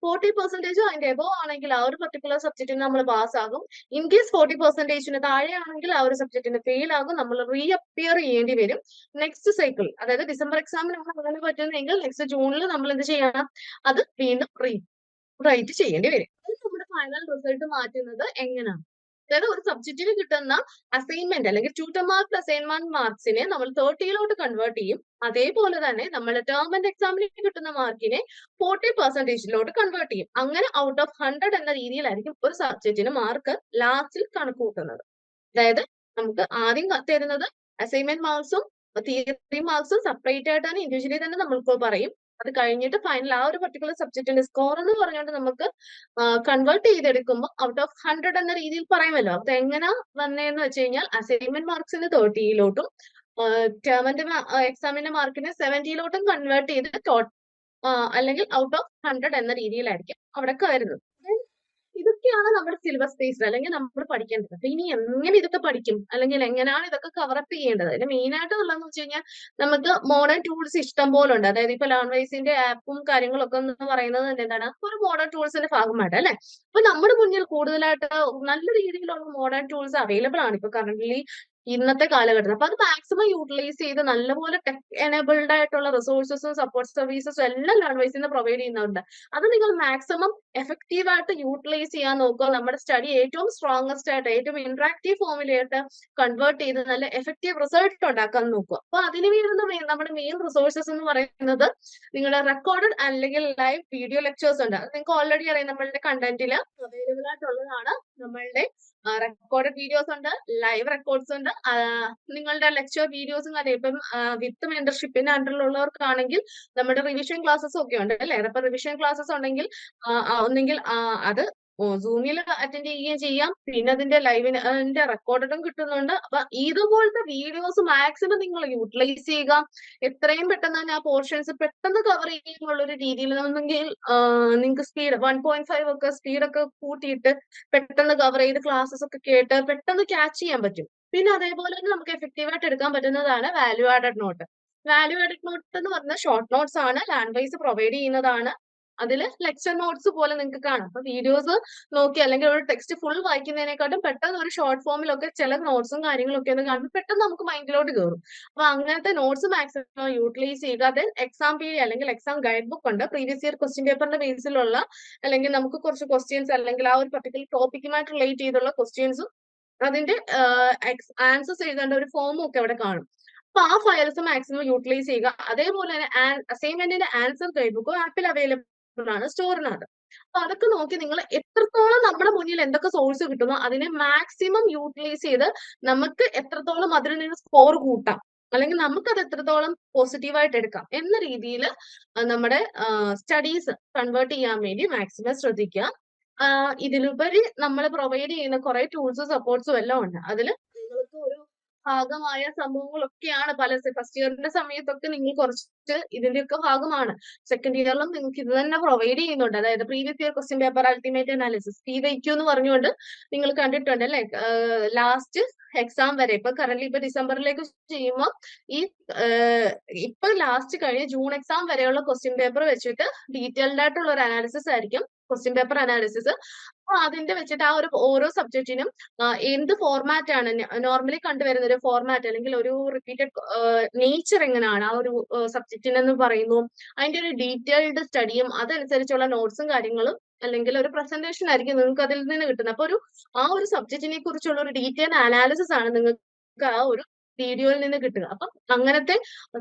40% അതിന്റെ എബോ ആണെങ്കിൽ ആ ഒരു പർട്ടിക്കുലർ സബ്ജക്റ്റിന് നമ്മൾ പാസ്സാകും. ഇൻ കേസ് 40% താഴെ ആണെങ്കിൽ ആ ഒരു സബ്ജക്റ്റിന് ഫെയിൽ ആകും. നമ്മൾ റീഅപ്പിയർ ചെയ്യേണ്ടി വരും നെക്സ്റ്റ് സൈക്കിൾ. അതായത് ഡിസംബർ എക്സാമിന് അങ്ങനെ പറ്റുന്നെങ്കിൽ നെക്സ്റ്റ് ജൂണിൽ നമ്മൾ എന്ത് ചെയ്യണം, അത് വീണ്ടും റൈറ്റ് ചെയ്യേണ്ടി വരും. നമ്മുടെ ഫൈനൽ റിസൾട്ട് മാറ്റുന്നത് എങ്ങനെയാണ്? അതായത് ഒരു സബ്ജക്റ്റിന് കിട്ടുന്ന അസൈൻമെന്റ് അല്ലെങ്കിൽ ട്യൂട്ടർ മാർക്ക് അസൈൻമെന്റ് മാർക്സിനെ നമ്മൾ 30 കൺവേർട്ട് ചെയ്യും. അതേപോലെ തന്നെ നമ്മൾ ടേം ആൻഡ് എക്സാമിന് കിട്ടുന്ന മാർക്കിനെ 40% കൺവേർട്ട് ചെയ്യും. അങ്ങനെ ഔട്ട് ഓഫ് 100 എന്ന രീതിയിലായിരിക്കും ഒരു സബ്ജക്റ്റിന് മാർക്ക് ലാസ്റ്റിൽ കണക്ക് കൂട്ടുന്നത്. അതായത് നമുക്ക് ആദ്യം തരുന്നത് അസൈൻമെന്റ് മാർക്സും തിയറി മാർക്സും സെപ്പറേറ്റ് ആയിട്ടാണ് ഇൻഡിവിജ്വലി തന്നെ നമ്മൾക്ക് പറയും. അത് കഴിഞ്ഞിട്ട് ഫൈനൽ ആ ഒരു പർട്ടിക്കുലർ സബ്ജക്റ്റിന്റെ സ്കോർ എന്ന് പറഞ്ഞുകൊണ്ട് നമുക്ക് കൺവേർട്ട് ചെയ്തെടുക്കുമ്പോൾ ഔട്ട് ഓഫ് 100 എന്ന രീതിയിൽ പറയുമല്ലോ. അപ്പൊ എങ്ങനെ വന്നേന്ന് വെച്ച് കഴിഞ്ഞാൽ അസൈൻമെന്റ് മാർക്സിന് 30 ടേമിന്റെ എക്സാമിന്റെ മാർക്കിന് 70 കൺവേർട്ട് ചെയ്ത് അല്ലെങ്കിൽ ഔട്ട് ഓഫ് 100 എന്ന രീതിയിലായിരിക്കും അവിടെ വരുന്നത്. ഇതൊക്കെയാണ് നമ്മുടെ സിലബസ് ബേസ്ഡ് അല്ലെങ്കിൽ നമ്മൾ പഠിക്കേണ്ടത്. അപ്പൊ ഇനി എങ്ങനെ ഇതൊക്കെ പഠിക്കും അല്ലെങ്കിൽ എങ്ങനെയാണ് ഇതൊക്കെ കവറപ്പ് ചെയ്യേണ്ടത്? അതിന് മെയിൻ ആയിട്ട് ഉള്ളതെന്ന് വെച്ച് കഴിഞ്ഞാൽ നമുക്ക് മോഡേൺ ടൂൾസ് ഇഷ്ടം പോലെ ഉണ്ട്. അതായത് ഇപ്പൊ ലേൺവൈസിന്റെ ആപ്പും കാര്യങ്ങളൊക്കെ എന്ന് പറയുന്നത് എന്താണ്, ഒരു മോഡേൺ ടൂൾസിന്റെ ഭാഗമായിട്ട് അല്ലെ. അപ്പൊ നമ്മുടെ മുന്നിൽ കൂടുതലായിട്ട് നല്ല രീതിയിലുള്ള മോഡേൺ ടൂൾസ് അവൈലബിൾ ആണ് ഇപ്പൊ കറന്റ്ലി ഇന്നത്തെ കാലഘട്ടത്തിൽ. അപ്പൊ അത് മാക്സിമം യൂട്ടിലൈസ് ചെയ്ത് നല്ലപോലെ ടെക് എനേബിൾഡ് ആയിട്ടുള്ള റിസോഴ്സസും സപ്പോർട്ട് സർവീസസും എല്ലാം ലേൺവൈസിൽ നിന്ന് പ്രൊവൈഡ് ചെയ്യുന്നുണ്ട്. അത് നിങ്ങൾ മാക്സിമം എഫക്റ്റീവ് ആയിട്ട് യൂട്ടിലൈസ് ചെയ്യാൻ നോക്കുക. നമ്മുടെ സ്റ്റഡി ഏറ്റവും സ്ട്രോങ്ങസ്റ്റ് ആയിട്ട് ഏറ്റവും ഇന്ററാക്റ്റീവ് ഫോമിലായിട്ട് കൺവേർട്ട് ചെയ്ത് നല്ല എഫക്റ്റീവ് റിസൾട്ട് ഉണ്ടാക്കാൻ നോക്കുക. അപ്പൊ അതിന് വേണ്ടുന്ന നമ്മുടെ മെയിൻ റിസോഴ്സസ് എന്ന് പറയുന്നത് നിങ്ങളുടെ റെക്കോർഡഡ് അല്ലെങ്കിൽ ലൈവ് വീഡിയോ ലെക്ചേഴ്സ് ഉണ്ട്. അത് നിങ്ങൾക്ക് ഓൾറെഡി അറിയാം, നമ്മളുടെ കണ്ടന്റിൽ അവൈലബിൾ ആയിട്ടുള്ളതാണ്. നമ്മളുടെ റെക്കോർഡഡ് വീഡിയോസ് ഉണ്ട്, ലൈവ് റെക്കോർഡ്സ് ഉണ്ട്, നിങ്ങളുടെ ലെക്ചർ വീഡിയോസും കാര്യം. ഇപ്പം വിത്ത് മെന്റർഷിപ്പിന്റെ അണ്ടറിലുള്ളവർക്കാണെങ്കിൽ നമ്മുടെ റിവിഷൻ ക്ലാസ്സസ് ഒക്കെ ഉണ്ട് അല്ലെ. അപ്പൊ റിവിഷൻ ക്ലാസ്സസ് ഉണ്ടെങ്കിൽ ഒന്നെങ്കിൽ അത് സൂമിൽ അറ്റൻഡ് ചെയ്യുകയും ചെയ്യാം. പിന്നെ അതിന്റെ ലൈവിന്റെ റെക്കോർഡും കിട്ടുന്നുണ്ട്. അപ്പൊ ഇതുപോലത്തെ വീഡിയോസ് മാക്സിമം നിങ്ങൾ യൂട്ടിലൈസ് ചെയ്യുക. എത്രയും പെട്ടെന്ന് തന്നെ ആ പോർഷൻസ് പെട്ടെന്ന് കവർ ചെയ്യുന്നുള്ള ഒരു രീതിയിൽ ഒന്നെങ്കിൽ നിങ്ങൾക്ക് സ്പീഡ് 1.5 ഒക്കെ സ്പീഡൊക്കെ കൂട്ടിയിട്ട് പെട്ടെന്ന് കവർ ചെയ്ത് ക്ലാസ്സസ് ഒക്കെ കേട്ട് പെട്ടെന്ന് ക്യാച്ച് ചെയ്യാൻ പറ്റും. പിന്നെ അതേപോലെ തന്നെ നമുക്ക് എഫക്റ്റീവ് ആയിട്ട് എടുക്കാൻ പറ്റുന്നതാണ് value added note. Value added note എന്ന് പറഞ്ഞാൽ ഷോർട്ട് നോട്ട്സ് ആണ്, ലാൻഡ് വൈസ് പ്രൊവൈഡ് ചെയ്യുന്നതാണ്. അതിൽ ലെക്ചർ നോട്ട്സ് പോലെ നിങ്ങൾക്ക് കാണാം. അപ്പൊ വീഡിയോസ് നോക്കി അല്ലെങ്കിൽ ഒരു ടെക്സ്റ്റ് ഫുൾ വായിക്കുന്നതിനെക്കാട്ടും പെട്ടെന്ന് ഒരു ഷോർട്ട് ഫോമിലൊക്കെ ചില നോട്ട്സും കാര്യങ്ങളൊക്കെ ഒന്ന് കാണുമ്പോൾ പെട്ടെന്ന് നമുക്ക് മൈൻഡിലോട്ട് കയറും. അപ്പൊ അങ്ങനത്തെ നോട്ട്സ് മാക്സിമം യൂട്ടിലൈസ് ചെയ്യുക. ദെൻ എക്സാം പീരിയഡ് അല്ലെങ്കിൽ എക്സാം ഗൈഡ് ബുക്ക് ഉണ്ട്, പ്രീവിയസ് ഇയർ ക്വസ്റ്റ്യൻ പേപ്പറിന്റെ ബേസിലുള്ള അല്ലെങ്കിൽ നമുക്ക് കുറച്ച് ക്വസ്റ്റ്യൻസ് അല്ലെങ്കിൽ ആ ഒരു പർട്ടിക്കുലർ ടോപ്പിക്കുമായിട്ട് റിലേറ്റ് ചെയ്തുള്ള ക്വസ്റ്റ്യൻസും അതിന്റെ ആൻസേഴ്സ് എഴുതേണ്ട ഒരു ഫോമും ഒക്കെ അവിടെ കാണും. അപ്പൊ ആ ഫയൽസ് മാക്സിമം യൂട്ടിലൈസ് ചെയ്യുക. അതേപോലെ തന്നെ അസൈൻമെന്റിന്റെ ആൻസർ ഗൈഡ് ബുക്കും ആപ്പിൽ അവൈലബിൾ ആണ് സ്റ്റോറിനകത്ത്. അപ്പൊ അതൊക്കെ നോക്കി നിങ്ങൾ എത്രത്തോളം നമ്മുടെ മുന്നിൽ എന്തൊക്കെ സോഴ്സ് കിട്ടുന്നോ അതിനെ മാക്സിമം യൂട്ടിലൈസ് ചെയ്ത് നമുക്ക് എത്രത്തോളം അതിൽ നിന്ന് സ്കോർ കൂട്ടാം അല്ലെങ്കിൽ നമുക്കത് എത്രത്തോളം പോസിറ്റീവായിട്ട് എടുക്കാം എന്ന രീതിയിൽ നമ്മുടെ സ്റ്റഡീസ് കൺവേർട്ട് ചെയ്യാൻ വേണ്ടി മാക്സിമം ശ്രദ്ധിക്കുക. ഇതിലുപരി നമ്മൾ പ്രൊവൈഡ് ചെയ്യുന്ന കുറെ ടൂൾസും സപ്പോർട്ട്സും എല്ലാം ഉണ്ട്. അതിൽ നിങ്ങൾക്ക് ഒരു ഭാഗമായ സംഭവങ്ങളൊക്കെയാണ് പല ഫസ്റ്റ് ഇയറിന്റെ സമയത്തൊക്കെ നിങ്ങൾ കുറച്ച് ഇതിന്റെയൊക്കെ ഭാഗമാണ്. സെക്കൻഡ് ഇയറിലും നിങ്ങൾക്ക് ഇത് തന്നെ പ്രൊവൈഡ് ചെയ്യുന്നുണ്ട്. അതായത് previous year question paper ultimate analysis PYQ എന്ന് പറഞ്ഞുകൊണ്ട് നിങ്ങൾ കണ്ടിട്ടുണ്ട് അല്ലെ, ലാസ്റ്റ് എക്സാം വരെ. ഇപ്പൊ കറന്റ് ഇപ്പൊ ഡിസംബറിലേക്ക് ചെയ്യുമ്പോൾ ഈ ഇപ്പൊ ലാസ്റ്റ് കഴിഞ്ഞ ജൂൺ എക്സാം വരെയുള്ള ക്വസ്റ്റ്യൻ പേപ്പർ വെച്ചിട്ട് ഡീറ്റെയിൽഡ് ആയിട്ടുള്ള ഒരു അനാലിസിസ് ആയിരിക്കും ക്വസ്റ്റ്യൻ പേപ്പർ അനാലിസിസ്. അപ്പൊ അതിന്റെ വെച്ചിട്ട് ആ ഒരു ഓരോ സബ്ജക്റ്റിനും എന്ത് ഫോർമാറ്റ് ആണ് നോർമലി കണ്ടുവരുന്ന ഒരു ഫോർമാറ്റ് അല്ലെങ്കിൽ ഒരു റിപ്പീറ്റഡ് നേച്ചർ എങ്ങനെയാണ് ആ ഒരു സബ്ജക്റ്റിനെന്ന് പറയുന്നു, അതിന്റെ ഒരു ഡീറ്റെയിൽഡ് സ്റ്റഡിയും അതനുസരിച്ചുള്ള നോട്ട്സും കാര്യങ്ങളും അല്ലെങ്കിൽ ഒരു പ്രസന്റേഷൻ ആയിരിക്കും നിങ്ങൾക്ക് അതിൽ നിന്ന് കിട്ടുന്നത്. അപ്പൊ ആ ഒരു സബ്ജക്റ്റിനെ കുറിച്ചുള്ള ഒരു ഡീറ്റെയിൽഡ് അനാലിസിസ് ആണ് നിങ്ങൾക്ക് ആ ഒരു വീഡിയോയിൽ നിന്ന് കിട്ടുക. അപ്പം അങ്ങനത്തെ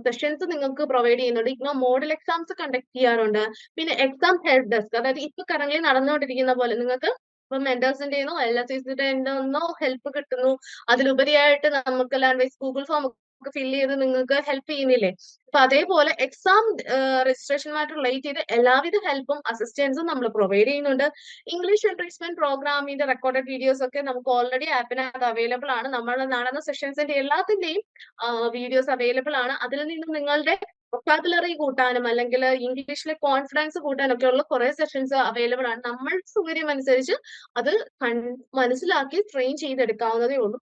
സെഷൻസ് നിങ്ങൾക്ക് പ്രൊവൈഡ് ചെയ്യുന്നുണ്ട്. ഇഗ്നോ മോഡൽ എക്സാംസ് കണ്ടക്ട് ചെയ്യാറുണ്ട്. പിന്നെ എക്സാം ഹെൽപ്പ് ഡെസ്ക്, അതായത് ഇപ്പൊ കറന്റ് നടന്നുകൊണ്ടിരിക്കുന്ന പോലെ നിങ്ങൾക്ക് ഇപ്പൊ മെന്റേഴ്സിന്റെയോ LSIസിന്റെയോ ഹെൽപ്പ് കിട്ടുന്നു. അതിലുപരിയായിട്ട് നമുക്ക് ലാംഗ്വേജ് ഗൂഗിൾ ഫോം ഒക്കെ ഫില്ല് ചെയ്ത് നിങ്ങൾക്ക് ഹെൽപ്പ് ചെയ്യുന്നില്ലേ. അപ്പൊ അതേപോലെ എക്സാം രജിസ്ട്രേഷനുമായിട്ട് റിലേറ്റ് ചെയ്ത് എല്ലാവിധ ഹെൽപ്പും അസിസ്റ്റൻസും നമ്മൾ പ്രൊവൈഡ് ചെയ്യുന്നുണ്ട്. ഇംഗ്ലീഷ് എൻട്രീസ്മെന്റ് പ്രോഗ്രാമിന്റെ റെക്കോർഡഡ് വീഡിയോസ് ഒക്കെ നമുക്ക് ഓൾറെഡി ആപ്പിനകത്ത് അവൈലബിൾ ആണ്. നമ്മൾ നടന്ന സെഷൻസിന്റെ എല്ലാത്തിന്റെയും വീഡിയോസ് അവൈലബിൾ ആണ്. അതിൽ നിന്ന് നിങ്ങളുടെ വൊക്കാബുലറി കൂട്ടാനും അല്ലെങ്കിൽ ഇംഗ്ലീഷിലെ കോൺഫിഡൻസ് കൂട്ടാനും ഒക്കെ ഉള്ള കുറെ സെഷൻസ് അവൈലബിൾ ആണ്. നമ്മൾ സൗകര്യം അനുസരിച്ച് അത് മനസ്സിലാക്കി ട്രെയിൻ ചെയ്തെടുക്കാവുന്നതേ ഉള്ളൂ.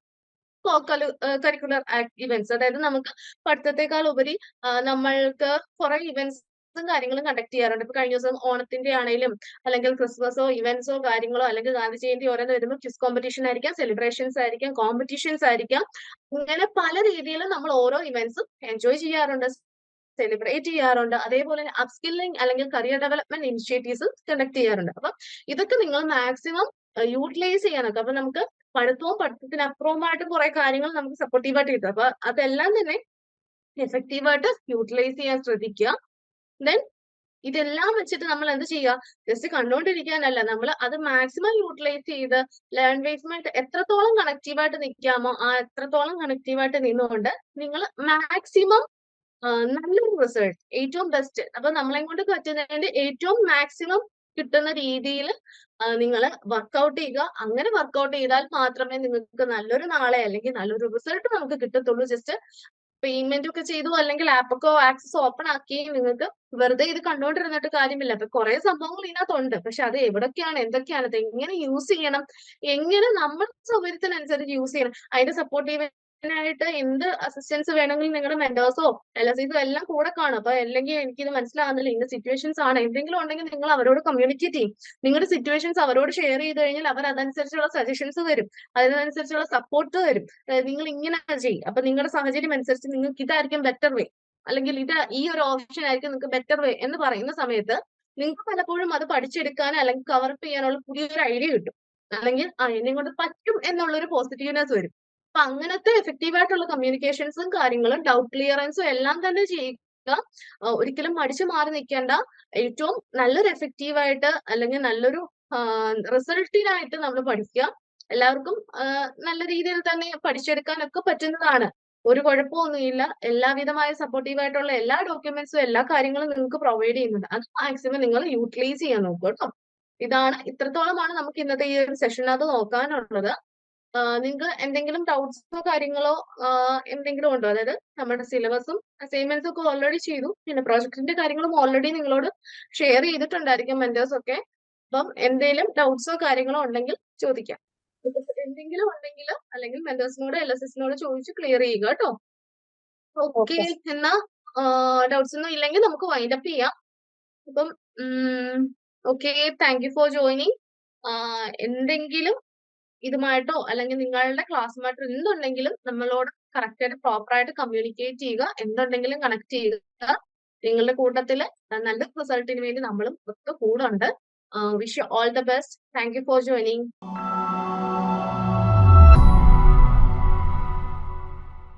കരിക്കുലർ ഇവന്റ്സ്, അതായത് നമുക്ക് പഠിത്തത്തെക്കാൾ ഉപരി നമ്മൾക്ക് കുറെ ഇവന്റ്സും കാര്യങ്ങളും കണ്ടക്ട് ചെയ്യാറുണ്ട്. ഇപ്പൊ കഴിഞ്ഞ ദിവസം ഓണത്തിന്റെ ആണെങ്കിലും അല്ലെങ്കിൽ ക്രിസ്മസോ ഇവന്റ്സോ കാര്യങ്ങളോ അല്ലെങ്കിൽ ഗാന്ധി ജയന്തി ഓരോന്ന് വരുമ്പോൾ ക്വിസ് കോമ്പറ്റീഷൻ ആയിരിക്കാം, സെലിബ്രേഷൻസ് ആയിരിക്കാം, കോമ്പറ്റീഷൻസ് ആയിരിക്കാം. ഇങ്ങനെ പല രീതിയിലും നമ്മൾ ഓരോ ഇവന്റ്സും എൻജോയ് ചെയ്യാറുണ്ട്, സെലിബ്രേറ്റ് ചെയ്യാറുണ്ട്. അതേപോലെ തന്നെ അപ്സ്കില്ലിംഗ് അല്ലെങ്കിൽ കരിയർ ഡെവലപ്മെന്റ് ഇനിഷ്യേറ്റീവ്സ് കണ്ടക്ട് ചെയ്യാറുണ്ട്. അപ്പൊ ഇതൊക്കെ നിങ്ങൾ മാക്സിമം യൂട്ടിലൈസ് ചെയ്യാനൊക്കെ. അപ്പൊ നമുക്ക് പഠിത്തവും പഠിത്തത്തിനപ്പുറവുമായിട്ട് കുറെ കാര്യങ്ങൾ നമുക്ക് സപ്പോർട്ടീവായിട്ട് കിട്ടും. അപ്പൊ അതെല്ലാം തന്നെ എഫക്റ്റീവായിട്ട് യൂട്ടിലൈസ് ചെയ്യാൻ ശ്രദ്ധിക്കുക. ദെൻ ഇതെല്ലാം വെച്ചിട്ട് നമ്മൾ എന്ത് ചെയ്യുക, ജസ്റ്റ് കണ്ടുകൊണ്ടിരിക്കാനല്ല, നമ്മൾ അത് മാക്സിമം യൂട്ടിലൈസ് ചെയ്ത് ലേൺ വേസ്മായിട്ട് എത്രത്തോളം കണക്റ്റീവായിട്ട് നിൽക്കാമോ ആ എത്രത്തോളം കണക്റ്റീവായിട്ട് നിന്നുകൊണ്ട് നിങ്ങൾ മാക്സിമം നല്ലൊരു റിസൾട്ട്, ഏറ്റവും ബെസ്റ്റ്, അപ്പൊ നമ്മളെ കൊണ്ട് പറ്റുന്നതിന്റെ ഏറ്റവും മാക്സിമം കിട്ടുന്ന രീതിയിൽ നിങ്ങൾ വർക്ക്ഔട്ട് ചെയ്യുക. അങ്ങനെ വർക്ക്ഔട്ട് ചെയ്താൽ മാത്രമേ നിങ്ങൾക്ക് നല്ലൊരു നാളെ അല്ലെങ്കിൽ നല്ലൊരു റിസൾട്ട് നമുക്ക് കിട്ടത്തുള്ളൂ. ജസ്റ്റ് പേയ്മെന്റ് ഒക്കെ ചെയ്തു അല്ലെങ്കിൽ ആപ്പൊക്കെ ആക്സസ് ഓപ്പൺ ആക്കി നിങ്ങൾക്ക് വെറുതെ ഇത് കണ്ടുകൊണ്ടിരുന്നിട്ട് കാര്യമില്ല. അപ്പൊ കുറെ സംഭവങ്ങൾ ഇതിനകത്തുണ്ട്. പക്ഷെ അത് എവിടൊക്കെയാണ്, എന്തൊക്കെയാണ്, അത് എങ്ങനെ യൂസ് ചെയ്യണം, എങ്ങനെ നമ്മുടെ സൗകര്യത്തിനനുസരിച്ച് യൂസ് ചെയ്യണം, അതിന്റെ സപ്പോർട്ടീവ് ആയിട്ട് എന്ത് അസിസ്റ്റൻസ് വേണമെങ്കിലും നിങ്ങളുടെ മെന്റേഴ്സോ LSIസോ എല്ലാം കൂടെ കാണും. അപ്പൊ അല്ലെങ്കിൽ എനിക്കിത് മനസ്സിലാകുന്നില്ല, ഇന്ന സിറ്റുവേഷൻസ് ആണ്, എന്തെങ്കിലും ഉണ്ടെങ്കിൽ നിങ്ങൾ അവരോട് കമ്മ്യൂണിക്കേറ്റ് ചെയ്യും. നിങ്ങളുടെ സിറ്റുവേഷൻസ് അവരോട് ഷെയർ ചെയ്ത് കഴിഞ്ഞാൽ അവർ അതനുസരിച്ചുള്ള സജഷൻസ് തരും, അതിനനുസരിച്ചുള്ള സപ്പോർട്ട് തരും. നിങ്ങൾ ഇങ്ങനെ ചെയ്യും, അപ്പൊ നിങ്ങളുടെ സാഹചര്യം അനുസരിച്ച് നിങ്ങൾക്ക് ഇതായിരിക്കും ബെറ്റർ വേ, അല്ലെങ്കിൽ ഈ ഒരു ഓപ്ഷൻ ആയിരിക്കും നിങ്ങൾക്ക് ബെറ്റർ വേ എന്ന് പറയുന്ന സമയത്ത് നിങ്ങൾക്ക് പലപ്പോഴും അത് പഠിച്ചെടുക്കാൻ അല്ലെങ്കിൽ കവറപ്പ് ചെയ്യാനുള്ള പുതിയൊരു ഐഡിയ കിട്ടും. അല്ലെങ്കിൽ എന്നെ കൊണ്ട് പറ്റും എന്നുള്ളൊരു പോസിറ്റീവ്നെസ് വരും. അപ്പൊ അങ്ങനത്തെ എഫക്റ്റീവ് ആയിട്ടുള്ള കമ്മ്യൂണിക്കേഷൻസും കാര്യങ്ങളും ഡൗട്ട് ക്ലിയറൻസും എല്ലാം തന്നെ ചെയ്യുക. ഒരിക്കലും മടിച്ചു മാറി നിൽക്കേണ്ട. ഏറ്റവും നല്ലൊരു എഫക്റ്റീവായിട്ട് അല്ലെങ്കിൽ നല്ലൊരു റിസൾട്ടിനായിട്ട് നമ്മൾ പഠിക്കുക. എല്ലാവർക്കും നല്ല രീതിയിൽ തന്നെ പഠിച്ചെടുക്കാനൊക്കെ പറ്റുന്നതാണ്. ഒരു കുഴപ്പമൊന്നുമില്ല. എല്ലാവിധമായ സപ്പോർട്ടീവ് ആയിട്ടുള്ള എല്ലാ ഡോക്യുമെന്റ്സും എല്ലാ കാര്യങ്ങളും നിങ്ങൾക്ക് പ്രൊവൈഡ് ചെയ്യുന്നുണ്ട്. അത് മാക്സിമം നിങ്ങൾ യൂട്ടിലൈസ് ചെയ്യാൻ നോക്കുക കേട്ടോ. ഇത്രത്തോളമാണ് നമുക്ക് ഇന്നത്തെ ഈ ഒരു സെഷനകത്ത് നോക്കാനുള്ളത്. നിങ്ങൾക്ക് എന്തെങ്കിലും ഡൗട്ട്സോ കാര്യങ്ങളോ എന്തെങ്കിലും ഉണ്ടോ? അതായത് നമ്മുടെ സിലബസും അസൈൻമെന്റ്സും ഒക്കെ ഓൾറെഡി ചെയ്തു. പിന്നെ പ്രോജക്റ്റിന്റെ കാര്യങ്ങളും ഓൾറെഡി നിങ്ങളോട് ഷെയർ ചെയ്തിട്ടുണ്ടായിരിക്കും മെന്റേഴ്സ് ഒക്കെ. അപ്പം എന്തെങ്കിലും ഡൗട്ട്സോ കാര്യങ്ങളോ ഉണ്ടെങ്കിൽ ചോദിക്കാം. എന്തെങ്കിലും ഉണ്ടെങ്കിൽ അല്ലെങ്കിൽ മെന്റേഴ്സിനോട് LSSനോട് ചോദിച്ച് ക്ലിയർ ചെയ്യുക കേട്ടോ. ഓക്കെ, എന്നാ ഡൗട്ട്സ് ഒന്നും ഇല്ലെങ്കിൽ നമുക്ക് വൈൻഡ് അപ്പ് ചെയ്യാം. അപ്പം okay, thank you for joining. എന്തെങ്കിലും ഇതുമായിട്ടോ അല്ലെങ്കിൽ നിങ്ങളുടെ ക്ലാസ്സുമായിട്ടോ എന്തുണ്ടെങ്കിലും നമ്മളോട് കറക്റ്റ് ആയിട്ട് പ്രോപ്പർ ആയിട്ട് കമ്മ്യൂണിക്കേറ്റ് ചെയ്യുക. എന്തുണ്ടെങ്കിലും കണക്ട് ചെയ്യുക. നിങ്ങളുടെ കൂട്ടത്തില് നല്ല റിസൾട്ടിന് വേണ്ടി നമ്മളും കൂടെ ഉണ്ട്. Wish you all the best. Thank you for joining.